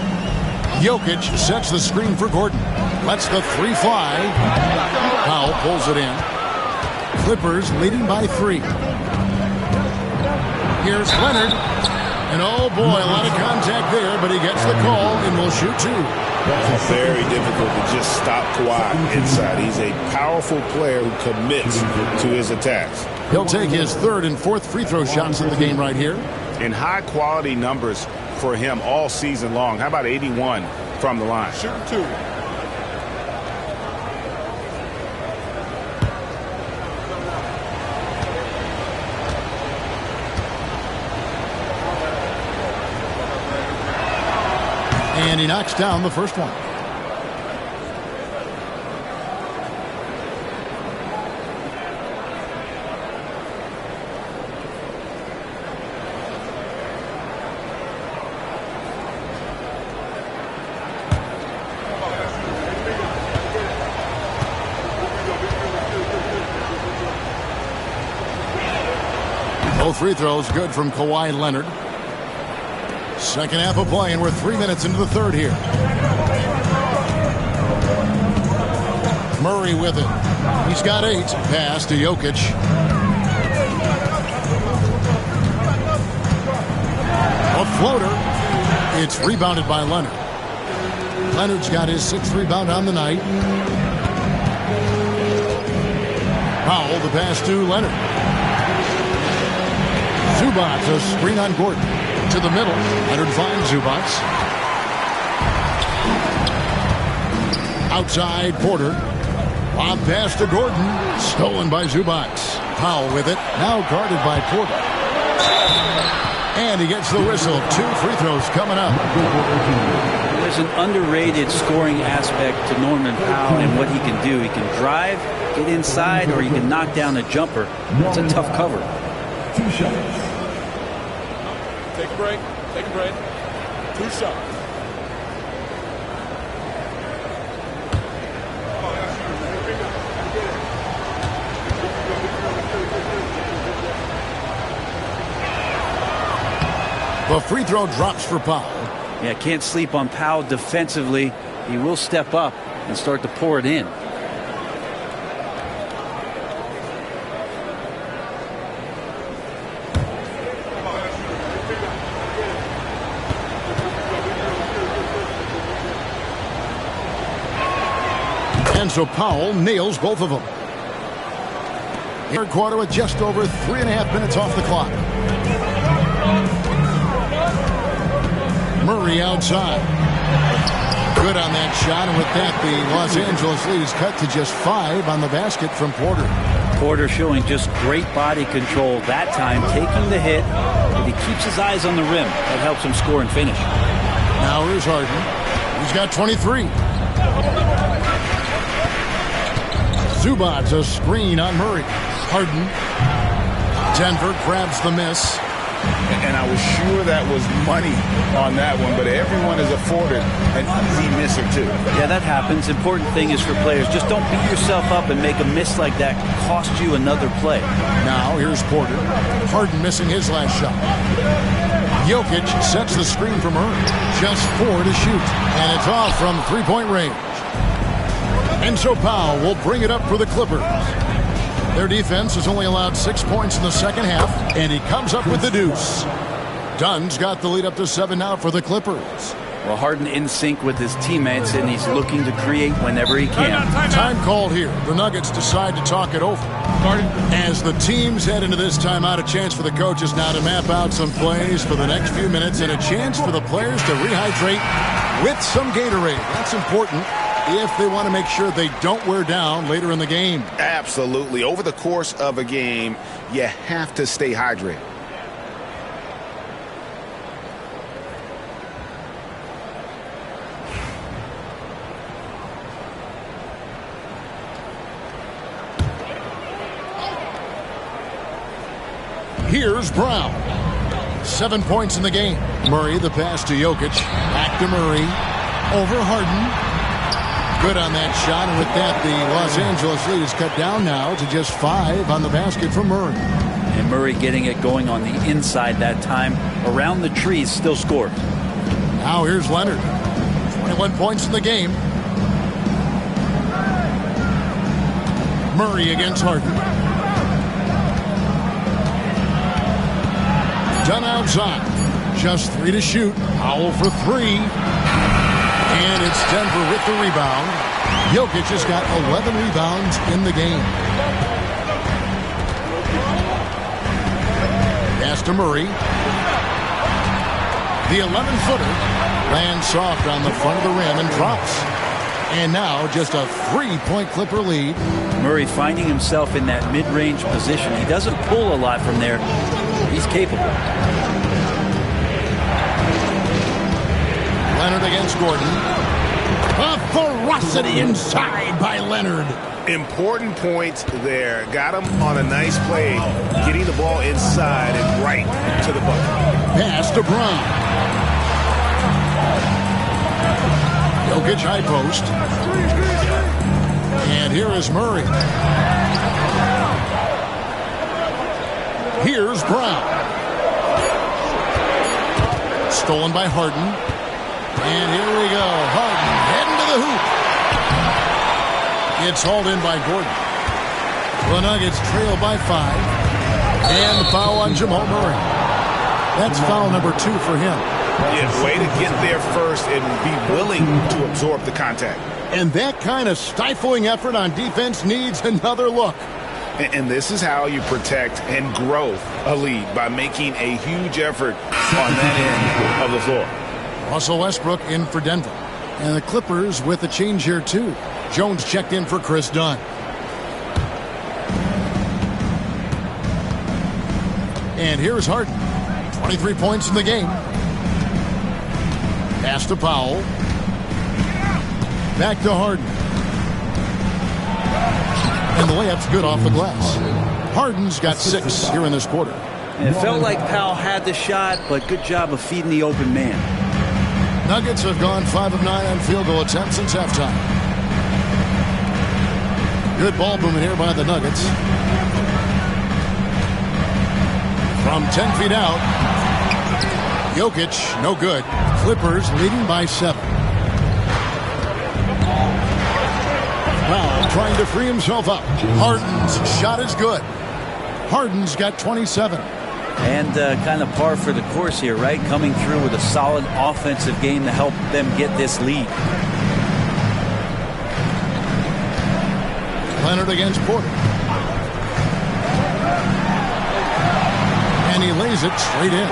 Jokic sets the screen for Gordon. Lets the three fly. Powell pulls it in. Clippers leading by 3. Here's Leonard. And oh boy, a lot of contact there, but he gets the call and will shoot 2. Very difficult to just stop Kawhi inside. He's a powerful player who commits to his attacks. He'll take his 3rd and 4th free throw shots in the game right here. And high quality numbers for him all season long. How about 81 from the line? Shooting 2. And he knocks down the first one. Both free throws good from Kawhi Leonard. Second half of play, and we're 3 minutes into the third here. Murray with it. He's got 8. Pass to Jokic. A floater. It's rebounded by Leonard. Leonard's got his 6th rebound on the night. Powell, the pass to Leonard. Zubac, a screen on Gordon. To the middle. Leonard finds Zubac. Outside Porter. Lob pass to Gordon. Stolen by Zubac. Powell with it. Now guarded by Porter. And he gets the whistle. 2 free throws coming up. There's an underrated scoring aspect to Norman Powell and what he can do. He can drive, get inside, or he can knock down a jumper. It's a tough cover. 2 shots. Take a break. Take a break. 2 shots. The free throw drops for Powell. Yeah, can't sleep on Powell defensively. He will step up and start to pour it in. And so Powell nails both of them. Third quarter with just over 3.5 minutes off the clock. Murray outside. Good on that shot, and with that, the Los Angeles lead is cut to just 5 on the basket from Porter. Porter showing just great body control that time, taking the hit, but he keeps his eyes on the rim. That helps him score and finish. Now here's Harden. He's got 23. Zubac, a screen on Murray. Harden. Denver grabs the miss. And I was sure that was money on that one, but everyone is afforded an easy misser too. Yeah, that happens. Important thing is for players, just don't beat yourself up and make a miss like that cost you another play. Now here's Porter. Harden missing his last shot. Jokic sets the screen for Murray. Just 4 to shoot, and it's off from three-point range. And so Powell will bring it up for the Clippers. Their defense has only allowed 6 points in the second half, and he comes up with the deuce. Dunn's got the lead up to 7 now for the Clippers. Well, Harden in sync with his teammates, and he's looking to create whenever he can. Time called here. The Nuggets decide to talk it over. As the teams head into this timeout, a chance for the coaches now to map out some plays for the next few minutes, and a chance for the players to rehydrate with some Gatorade. That's important if they want to make sure they don't wear down later in the game. Absolutely. Over the course of a game, you have to stay hydrated. Here's Brown. 7 points in the game. Murray, the pass to Jokic. Back to Murray. Over Harden. Good on that shot, and with that, the Los Angeles lead is cut down now to just 5 on the basket for Murray. And Murray getting it going on the inside that time. Around the trees, still scored. Now here's Leonard. 21 points in the game. Murray against Harden. Done outside. Just 3 to shoot. Powell for 3. And it's Denver with the rebound. Jokic has got 11 rebounds in the game. Pass to Murray. The 11-footer lands soft on the front of the rim and drops. And now just a 3-point Clipper lead. Murray finding himself in that mid-range position. He doesn't pull a lot from there. He's capable. Leonard against Gordon. A ferocity inside by Leonard. Important points there. Got him on a nice play, getting the ball inside and right to the bucket. Pass to Brown. Jokic high post. And here is Murray. Here's Brown. Stolen by Harden. And here we go. Harden heading to the hoop. It's hauled in by Gordon. The Nuggets trail by 5. And the foul on Jamal Murray. That's foul number 2 for him. Yeah, way to get there first and be willing to absorb the contact. And that kind of stifling effort on defense needs another look. And this is how you protect and grow a lead, by making a huge effort on that end of the floor. Russell Westbrook in for Denver. And the Clippers with a change here, too. Jones checked in for Chris Dunn. And here's Harden. 23 points in the game. Pass to Powell. Back to Harden. And the layup's good off the glass. Harden's got 6 here in this quarter. It felt like Powell had the shot, but good job of feeding the open man. Nuggets have gone 5 of 9 on field goal attempts since halftime. Good ball movement here by the Nuggets. From 10 feet out. Jokic, no good. Clippers leading by 7. Powell trying to free himself up. Harden's shot is good. Harden's got 27. And kind of par for the course here, right? Coming through with a solid offensive game to help them get this lead. Leonard against Porter. And he lays it straight in.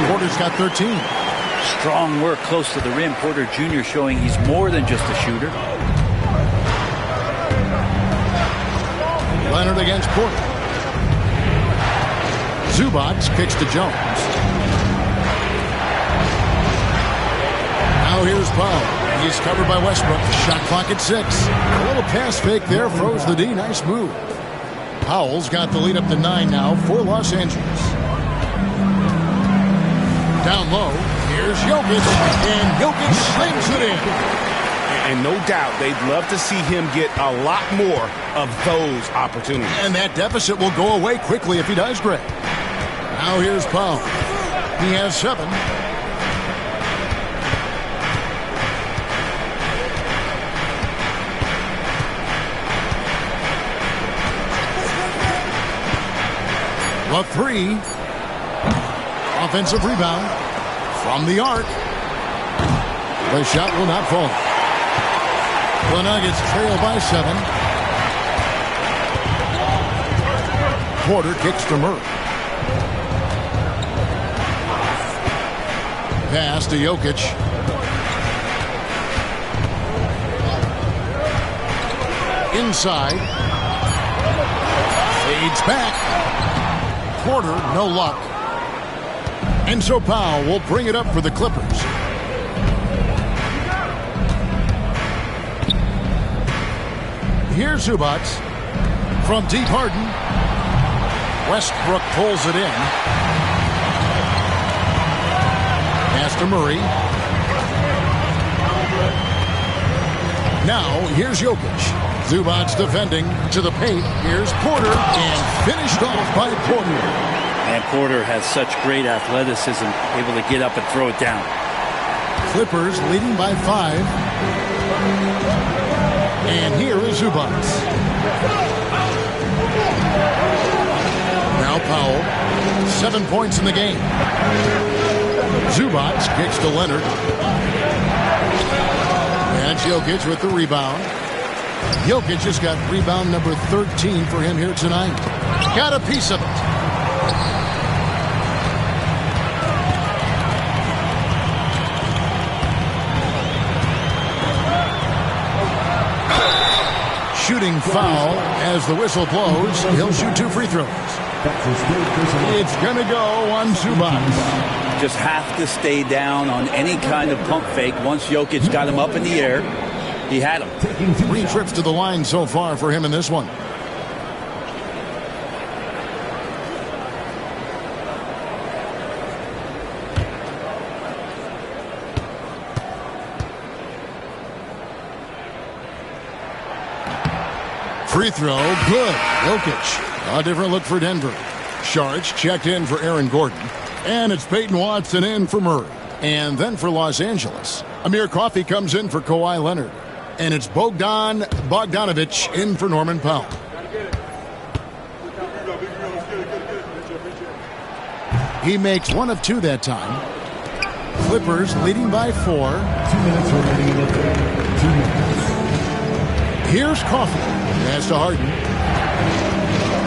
Porter's got 13. Strong work close to the rim. Porter Jr. showing he's more than just a shooter. Leonard against Porter. Zubac kicks to Jones. Now here's Powell. He's covered by Westbrook. Shot clock at 6. A little pass fake there. Froze the D. Nice move. Powell's got the lead up to 9 now for Los Angeles. Down low. Here's Jokic. And Jokic slings it in. And no doubt they'd love to see him get a lot more of those opportunities. And that deficit will go away quickly if he does, Greg. Now here's Powell. He has 7. A 3. Offensive rebound from the arc. The shot will not fall. The Nuggets trail by 7. Porter kicks to Murray. Pass to Jokic. Inside. Fades back. Porter, no luck. And so Powell will bring it up for the Clippers. Here's Zubac. From deep, Harden. Westbrook pulls it in. Pass to Murray. Now, here's Jokic. Zubac's defending to the paint. Here's Porter, and finished off by Porter. And Porter has such great athleticism, able to get up and throw it down. Clippers leading by 5. And here is Zubac. Now Powell. 7 points in the game. Zubac kicks to Leonard. And it's Jokic with the rebound. Jokic has got rebound number 13 for him here tonight. Got a piece of it. Shooting foul as the whistle blows. He'll shoot 2 free throws. It's going to go on Zubac. Just have to stay down on any kind of pump fake. Once Jokic got him up in the air, he had him. 3 trips to the line so far for him in this one. Free throw, good. Jokic. A different look for Denver. Sharch checked in for Aaron Gordon. And it's Peyton Watson in for Murray. And then for Los Angeles, Amir Coffey comes in for Kawhi Leonard. And it's Bogdanovic in for Norman Powell. He makes 1 of 2 that time. Clippers leading by 4. 2 minutes remaining. 2 minutes. Here's Coffey. Pass to Harden.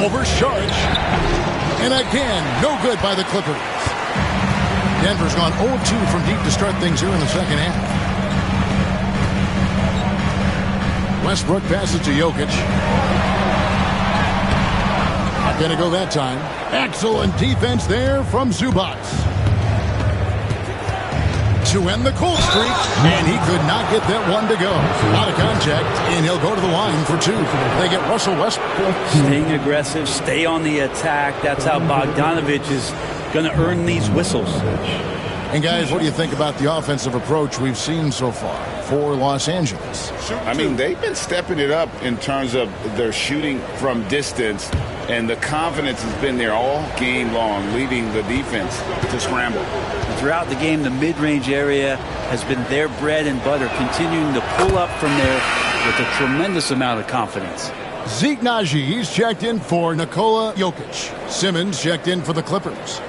Over Sharch. And again, no good by the Clippers. Denver's gone 0-2 from deep to start things here in the second half. Westbrook passes to Jokic. Not going to go that time. Excellent defense there from Zubac. To end the cold streak, and he could not get that one to go. Out of contact, and he'll go to the line for 2. They get Russell Westbrook. Staying aggressive, stay on the attack. That's how Bogdanovic is going to earn these whistles. And guys, what do you think about the offensive approach we've seen so far for Los Angeles? I mean, they've been stepping it up in terms of their shooting from distance, and the confidence has been there all game long, leading the defense to scramble. Throughout the game, the mid-range area has been their bread and butter, continuing to pull up from there with a tremendous amount of confidence. Zeke Najee's checked in for Nikola Jokic. Simmons checked in for the Clippers.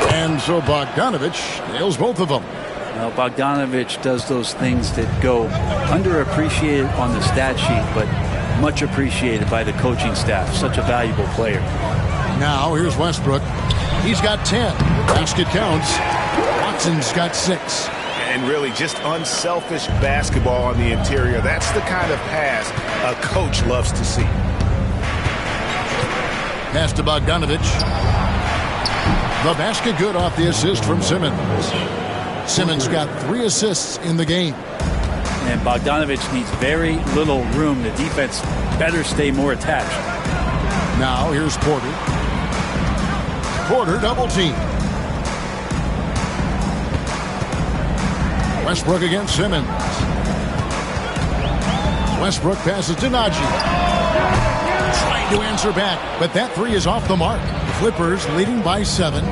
And so Bogdanovic nails both of them. Well, Bogdanovic does those things that go underappreciated on the stat sheet, but much appreciated by the coaching staff. Such a valuable player. Now here's Westbrook. He's got 10. Basket counts. Watson's got 6. And really just unselfish basketball on the interior. That's the kind of pass a coach loves to see. Pass to Bogdanovic. The basket good off the assist from Simmons. Simmons got 3 assists in the game. And Bogdanovic needs very little room. The defense better stay more attached. Now here's Porter. Porter double team. Westbrook against Simmons. Westbrook passes to Najee. Trying to answer back, but that 3 is off the mark. Clippers leading by 7.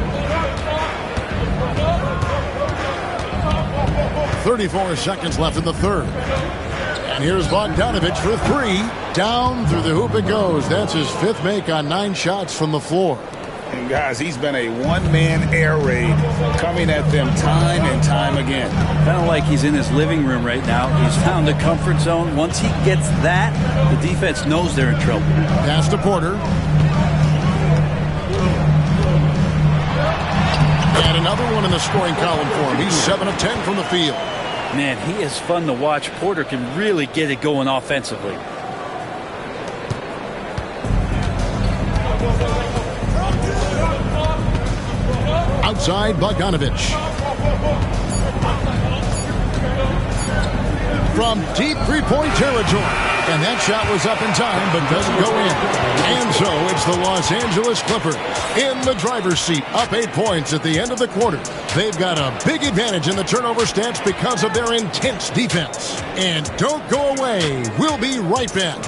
34 seconds left in the third. And here's Bogdanovic for 3. Down through the hoop it goes. That's his 5th make on 9 shots from the floor. And guys, he's been a one-man air raid coming at them time and time again. Kind of like he's in his living room right now. He's found the comfort zone. Once he gets that, the defense knows they're in trouble. Pass to Porter. And another one in the scoring column for him. He's 7 of 10 from the field. Man, he is fun to watch. Porter can really get it going offensively. Outside, Bogdanovic. from deep three-point territory. And that shot was up in time, but doesn't go in. And so it's the Los Angeles Clippers in the driver's seat, up 8 points at the end of the quarter. They've got a big advantage in the turnover stats because of their intense defense. And don't go away. We'll be right back.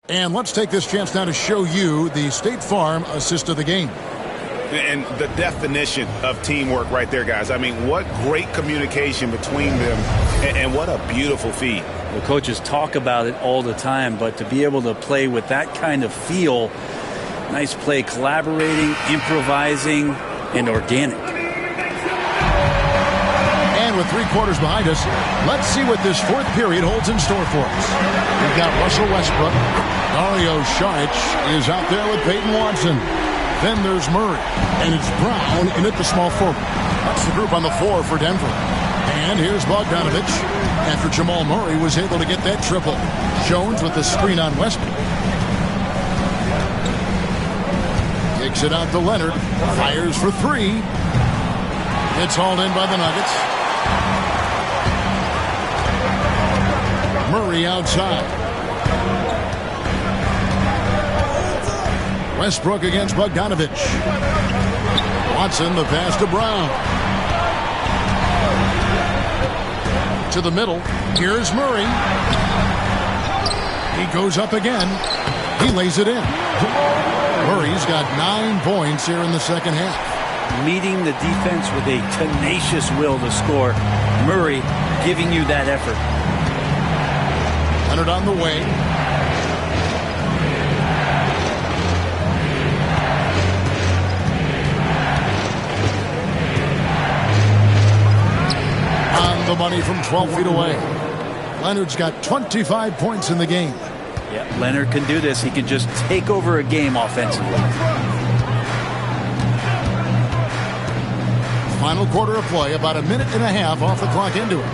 And let's take this chance now to show you the State Farm assist of the game. And the definition of teamwork right there, guys. I mean, what great communication between them, and what a beautiful feed. The coaches talk about it all the time, but to be able to play with that kind of feel, nice play, collaborating, improvising, and organic. And with 3 quarters behind us, let's see what this fourth period holds in store for us. We've got Russell Westbrook. Dario Saric is out there with Peyton Watson. Then there's Murray. And it's Brown in at the small forward. That's the group on the floor for Denver. And here's Bogdanovich. After Jamal Murray was able to get that triple. Jones with the screen on Westbrook. Kicks it out to Leonard. Fires for 3. It's hauled in by the Nuggets. Murray outside. Westbrook against Bogdanovich. Watson, the pass to Brown. To the middle. Here's Murray. He goes up again. He lays it in. Murray's got 9 points here in the second half. Meeting the defense with a tenacious will to score. Murray giving you that effort. Leonard on the way. On the money from 12 feet away. Leonard's got 25 points in the game. Yeah, Leonard can do this. He can just take over a game offensively. Final quarter of play, about a minute and a half off the clock into it.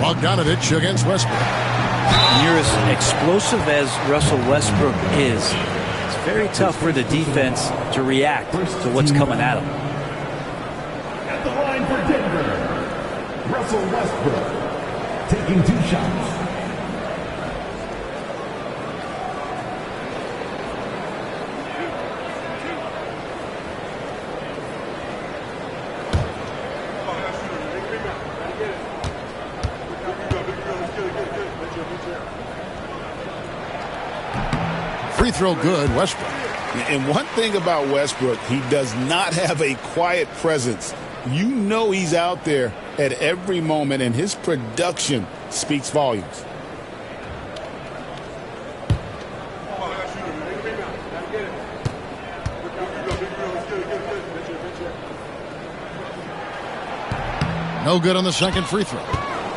Bogdanovich against Westbrook. When you're as explosive as Russell Westbrook is, it's very tough for the defense to react to what's coming at him. At the line for Denver, Russell Westbrook taking 2 shots. Free throw good, Westbrook. And one thing about Westbrook, he does not have a quiet presence. You know he's out there at every moment, and his production speaks volumes. No good on the second free throw.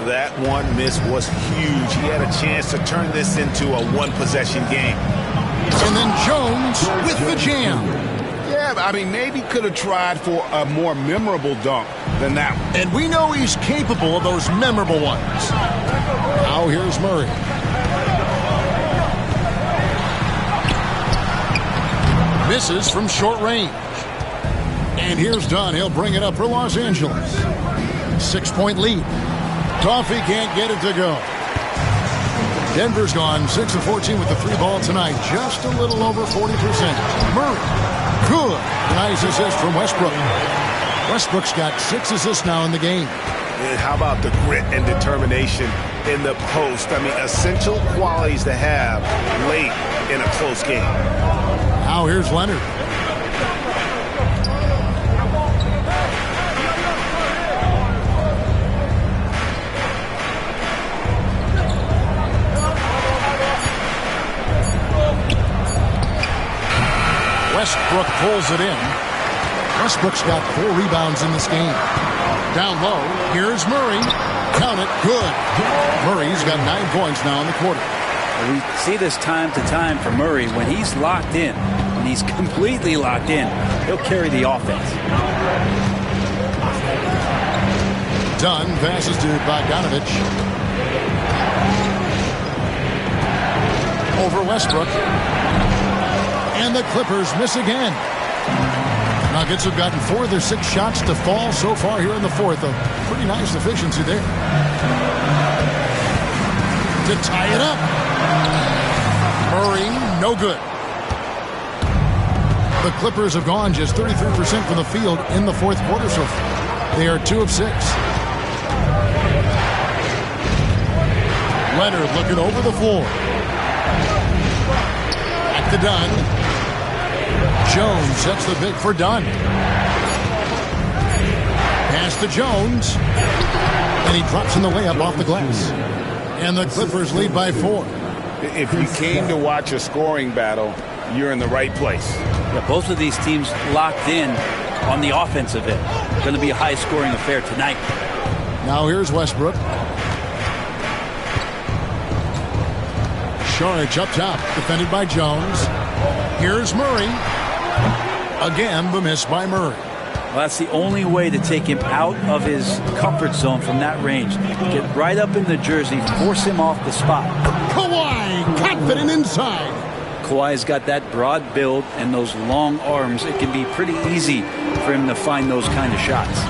That one miss was huge. He had a chance to turn this into a one-possession game. And then Jones with the jam. Yeah, I mean, maybe could have tried for a more memorable dunk than that one. And we know he's capable of those memorable ones. Now here's Murray. Misses from short range. And here's Dunn. He'll bring it up for Los Angeles. 6-point lead. Toffee can't get it to go. Denver's gone 6 of 14 with the 3 ball tonight. Just a little over 40%. Murray. Good. Nice assist from Westbrook. Westbrook's got 6 assists now in the game. And how about the grit and determination in the post? I mean, essential qualities to have late in a close game. Now here's Leonard. Westbrook pulls it in. Westbrook's got 4 rebounds in this game. Down low, here's Murray. Count it, good. Murray's got 9 points now in the quarter. We see this time to time for Murray. When he's locked in, when he's completely locked in, he'll carry the offense. Dunn passes to Bogdanovich. Over Westbrook. And the Clippers miss again. Nuggets have gotten 4 of their 6 shots to fall so far here in the fourth. A pretty nice efficiency there. To tie it up. Murray, no good. The Clippers have gone just 33% from the field in the fourth quarter so far. They are 2 of 6. Leonard looking over the floor. Back to Dunn. Jones sets the pick for Dunn. Pass to Jones. And he drops in the layup off the glass. And the Clippers lead by 4. If you came to watch a scoring battle, you're in the right place. Yeah, both of these teams locked in on the offensive end. Going to be a high-scoring affair tonight. Now here's Westbrook. Saric up top, defended by Jones. Here's Murray. Again, the miss by Murray. Well, that's the only way to take him out of his comfort zone from that range. Get right up in the jersey, force him off the spot. Kawhi, confident inside. Kawhi's got that broad build and those long arms. It can be pretty easy for him to find those kind of shots.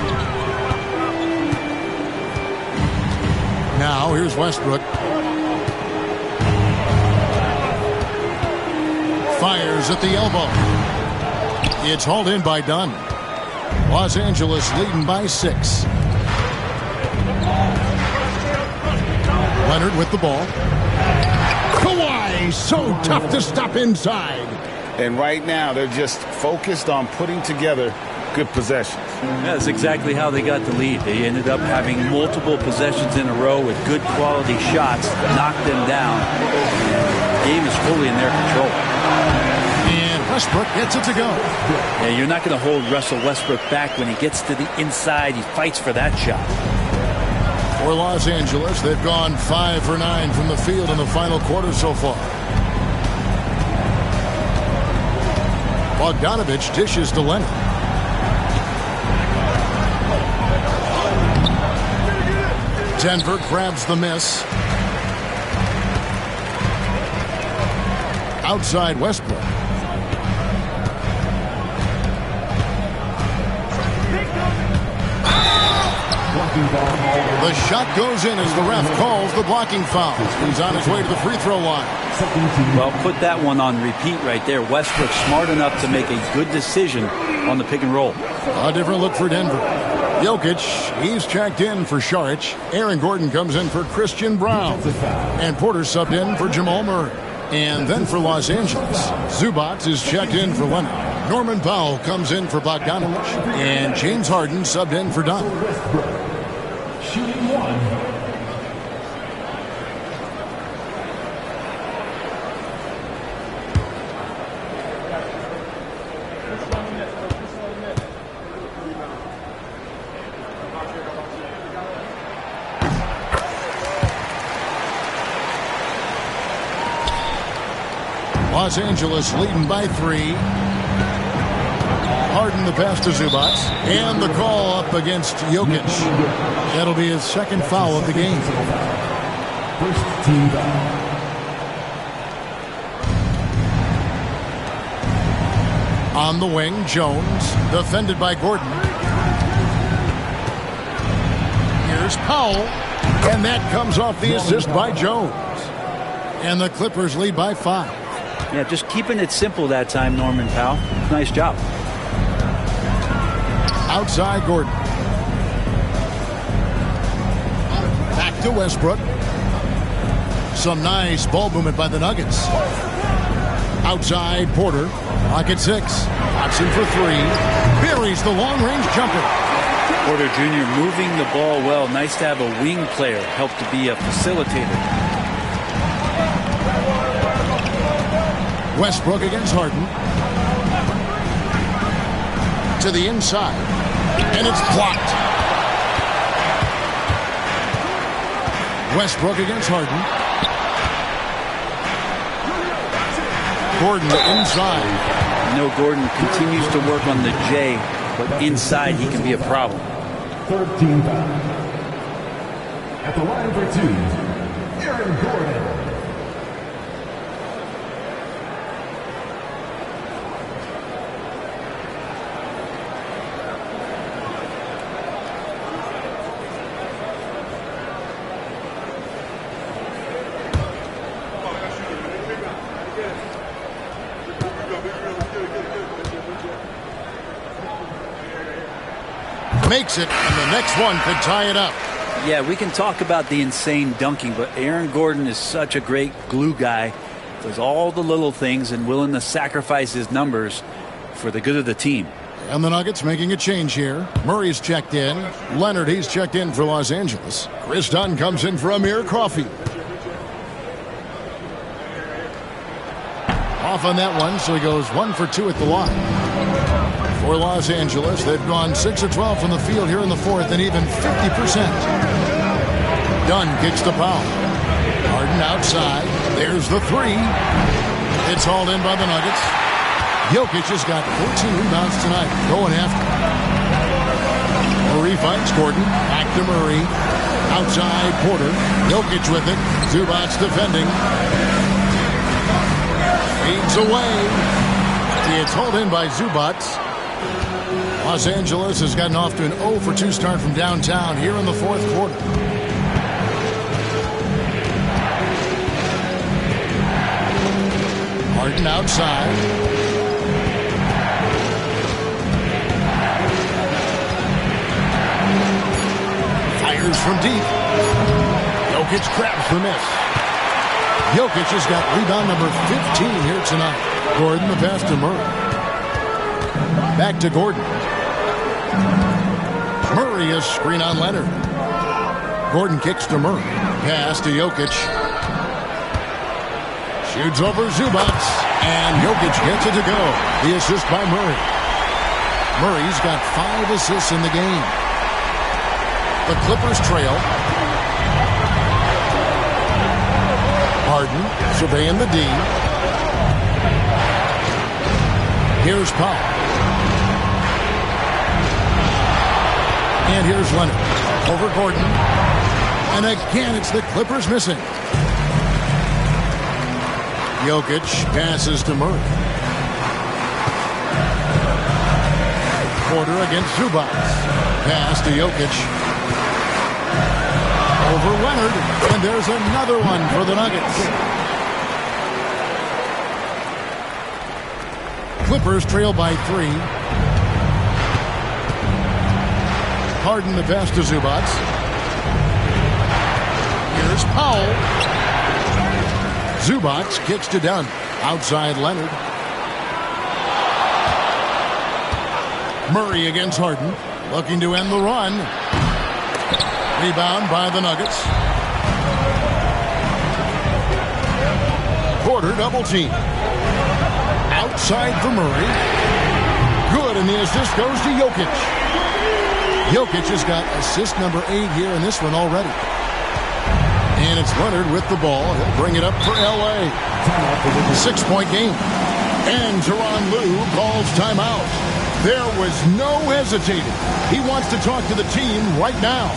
Now here's Westbrook. Fires at the elbow. It's hauled in by Dunn. Los Angeles leading by 6. Leonard with the ball. Kawhi, so tough to stop inside. And right now, they're just focused on putting together good possessions. That's exactly how they got the lead. They ended up having multiple possessions in a row with good quality shots, knocked them down. The game is fully in their control. And Westbrook gets it to go. Yeah, you're not going to hold Russell Westbrook back when he gets to the inside. He fights for that shot. For Los Angeles, they've gone 5 for 9 from the field in the final quarter so far. Bogdanovich dishes to Leonard. Denver grabs the miss. Outside Westbrook. The shot goes in as the ref calls the blocking foul. He's on his way to the free throw line. Well, put that one on repeat right there. Westbrook smart enough to make a good decision on the pick and roll. A different look for Denver. Jokic, he's checked in for Saric. Aaron Gordon comes in for Christian Brown. And Porter subbed in for Jamal Murray. And then for Los Angeles, Zubac is checked in for Leonard. Norman Powell comes in for Bogdanovich. And James Harden subbed in for Dunn. Shooting 1. Los Angeles leading by 3. Harden the pass to Zubac. And the call up against Jokic. That'll be his second foul of the game. First team foul. On the wing, Jones, defended by Gordon. Here's Powell. And that comes off the assist by Jones. And the Clippers lead by 5. Yeah, just keeping it simple that time, Norman Powell. Nice job. Outside Gordon. Back to Westbrook. Some nice ball movement by the Nuggets. Outside Porter. Clock at 6. Watson for 3. Buries the long-range jumper. Porter Jr. moving the ball well. Nice to have a wing player help to be a facilitator. Westbrook against Harden. To the inside. And it's blocked. Westbrook against Harden. Gordon inside. You know, Gordon continues to work on the J, but inside he can be a problem. Third team foul. At the line for two, Aaron Gordon. Makes it, and the next one could tie it up. Yeah, we can talk about the insane dunking, but Aaron Gordon is such a great glue guy. Does all the little things and willing to sacrifice his numbers for the good of the team. And the Nuggets making a change here. Murray's checked in. Leonard, he's checked in for Los Angeles. Chris Dunn comes in for Amir Coffey. Off on that one, so he goes 1 for 2 at the line. For Los Angeles, they've gone 6 of 12 from the field here in the fourth and even 50%. Dunn kicks to Powell. Harden outside. There's the three. It's hauled in by the Nuggets. Jokic has got 14 rebounds tonight. Going after. Murray fights Gordon. Back to Murray. Outside Porter. Jokic with it. Zubac defending. Feeds away. It's hauled in by Zubac. Los Angeles has gotten off to an 0 for 2 start from downtown here in the fourth quarter. Harden outside. Fires from deep. Jokic grabs the miss. Jokic has got rebound number 15 here tonight. Gordon the pass to Murray. Back to Gordon. Murray is screen on Leonard. Gordon kicks to Murray. Pass to Jokic. Shoots over Zubac. And Jokic gets it to go. The assist by Murray. Murray's got 5 assists in the game. The Clippers trail. Harden surveying the D. Here's Powell. And here's Leonard. Over Gordon. And again, it's the Clippers missing. Jokic passes to Murray. Porter against Zubac. Pass to Jokic. Over Leonard. And there's another one for the Nuggets. Clippers trail by 3. Harden the pass to Zubac. Here's Powell. Zubac kicks to Dunn. Outside Leonard. Murray against Harden. Looking to end the run. Rebound by the Nuggets. Porter double team. Outside for Murray. Good, and the assist goes to Jokic. Jokic has got assist number 8 here in this one already. And it's Leonard with the ball. He'll bring it up for L.A. 6-point game. And Tyronn Lue calls timeout. There was no hesitating. He wants to talk to the team right now.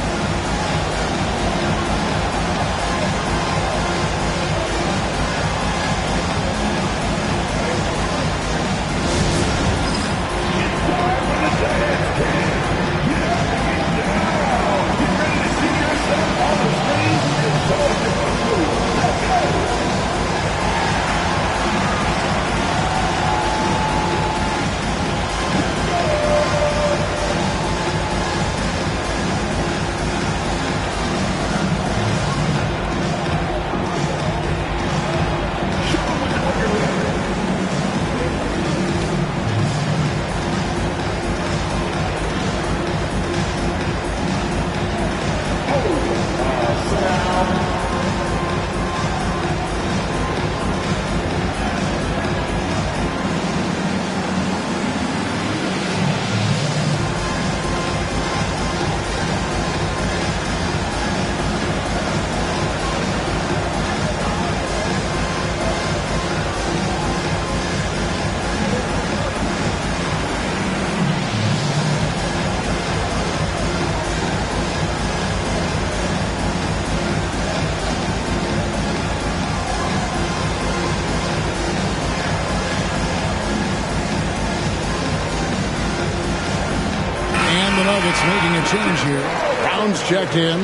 Nuggets making a change here. Brown's checked in.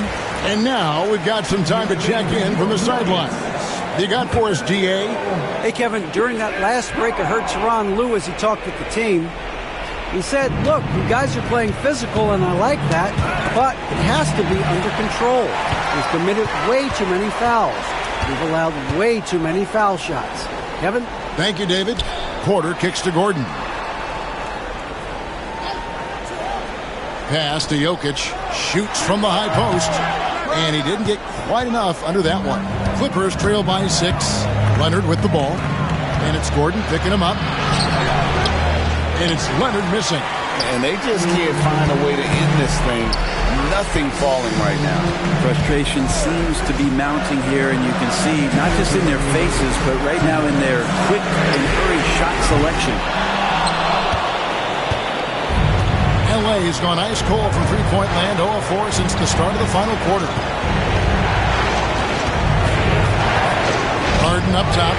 And now we've got some time to check in from the sidelines. You got for us, DA? Hey, Kevin, during that last break, I heard Tyronn Lue as he talked with the team. He said, look, you guys are playing physical, and I like that, but it has to be under control. We've committed way too many fouls. We've allowed way too many foul shots. Kevin? Thank you, David. Porter kicks to Gordon. Pass to Jokic. Shoots from the high post. And he didn't get quite enough under that one. Clippers trail by 6. Leonard with the ball. And it's Gordon picking him up. And it's Leonard missing. And they just can't find a way to end this thing. Nothing falling right now. Frustration seems to be mounting here, and you can see not just in their faces, but right now in their quick and hurried shot selection. LA has gone ice cold from three-point land, 0 of 4 since the start of the final quarter. Harden up top.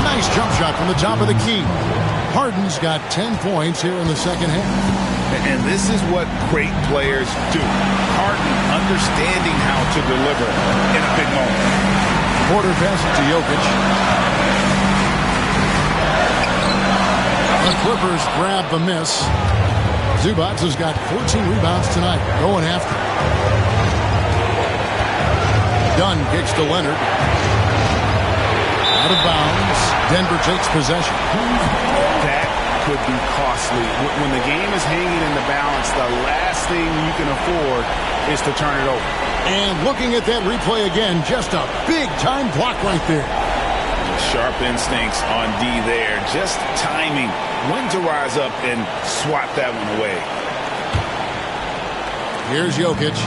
Nice jump shot from the top of the key. Harden's got 10 points here in the second half. And this is what great players do. Harden understanding how to deliver in a big moment. Porter passes to Jokic. The Clippers grab the miss. Zubac has got 14 rebounds tonight, going after. Dunn kicks to Leonard. Out of bounds. Denver takes possession. That could be costly. When the game is hanging in the balance, the last thing you can afford is to turn it over. And looking at that replay again, just a big-time block right there. Sharp instincts on D there. Just timing when to rise up and swat that one away. Here's Jokic.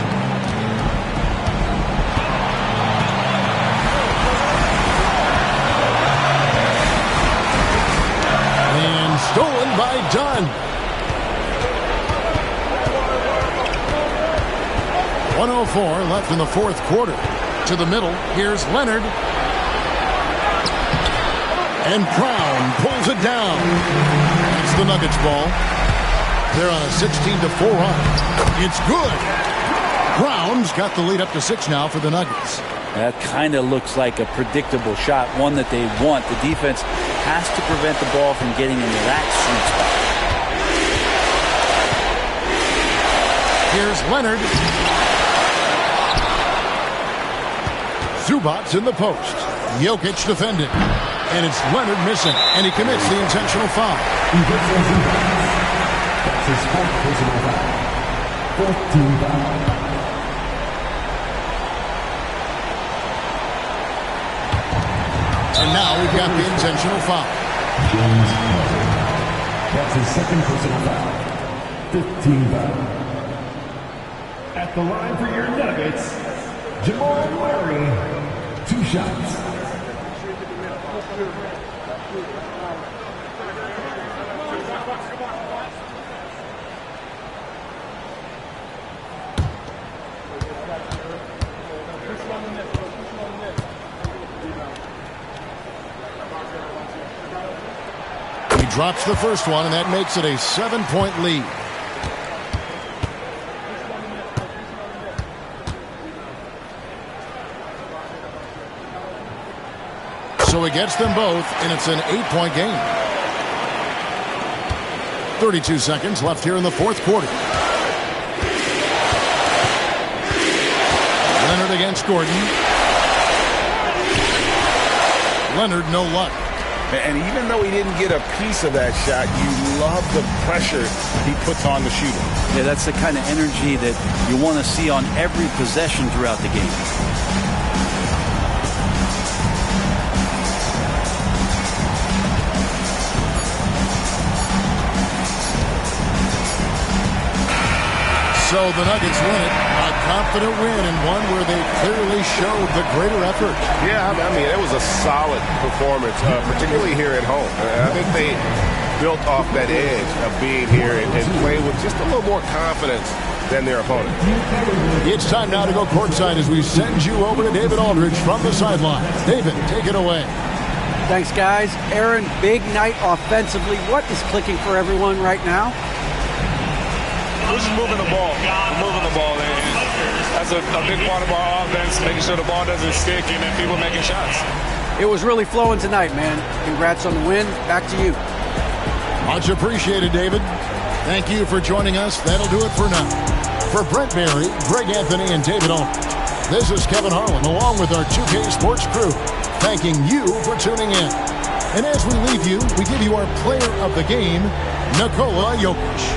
And stolen by Dunn. 1:04 left in the fourth quarter. To the middle. Here's Leonard. And Brown pulls it down. It's the Nuggets ball. They're on a 16-4 run. It's good. Brown's got the lead up to 6 now for the Nuggets. That kind of looks like a predictable shot, one that they want. The defense has to prevent the ball from getting into that sweet spot. Here's Leonard. Zubac in the post. Jokic defending. And it's Leonard missing. And he commits the intentional foul. That's his fourth personal foul. 14 foul. And now we've got the intentional foul. James Harden. That's his second personal foul. 15 foul. At the line for your Nuggets, Jamal Murray. 2 shots. He drops the first one, and that makes it a 7-point lead. So he gets them both, and it's an 8-point game. 32 seconds left here in the fourth quarter. Leonard against Gordon. Leonard, no luck. And even though he didn't get a piece of that shot, you love the pressure he puts on the shooter. Yeah, that's the kind of energy that you want to see on every possession throughout the game. So the Nuggets win it. A confident win, and one where they clearly showed the greater effort. Yeah, I mean, it was a solid performance, particularly here at home. I think they built off that edge of being here and playing with just a little more confidence than their opponent. It's time now to go courtside as we send you over to David Aldridge from the sideline. David, take it away. Thanks, guys. Aaron, big night offensively. What is clicking for everyone right now? we're just moving the ball. We're moving the ball. And that's a big part of our offense, making sure the ball doesn't stick and then people making shots. It was really flowing tonight, man. Congrats on the win. Back to you. Much appreciated, David. Thank you for joining us. That'll do it for now. For Brent Barry, Greg Anthony, and David Allman, this is Kevin Harlan along with our 2K Sports crew, thanking you for tuning in. And as we leave you, we give you our player of the game, Nikola Jokic.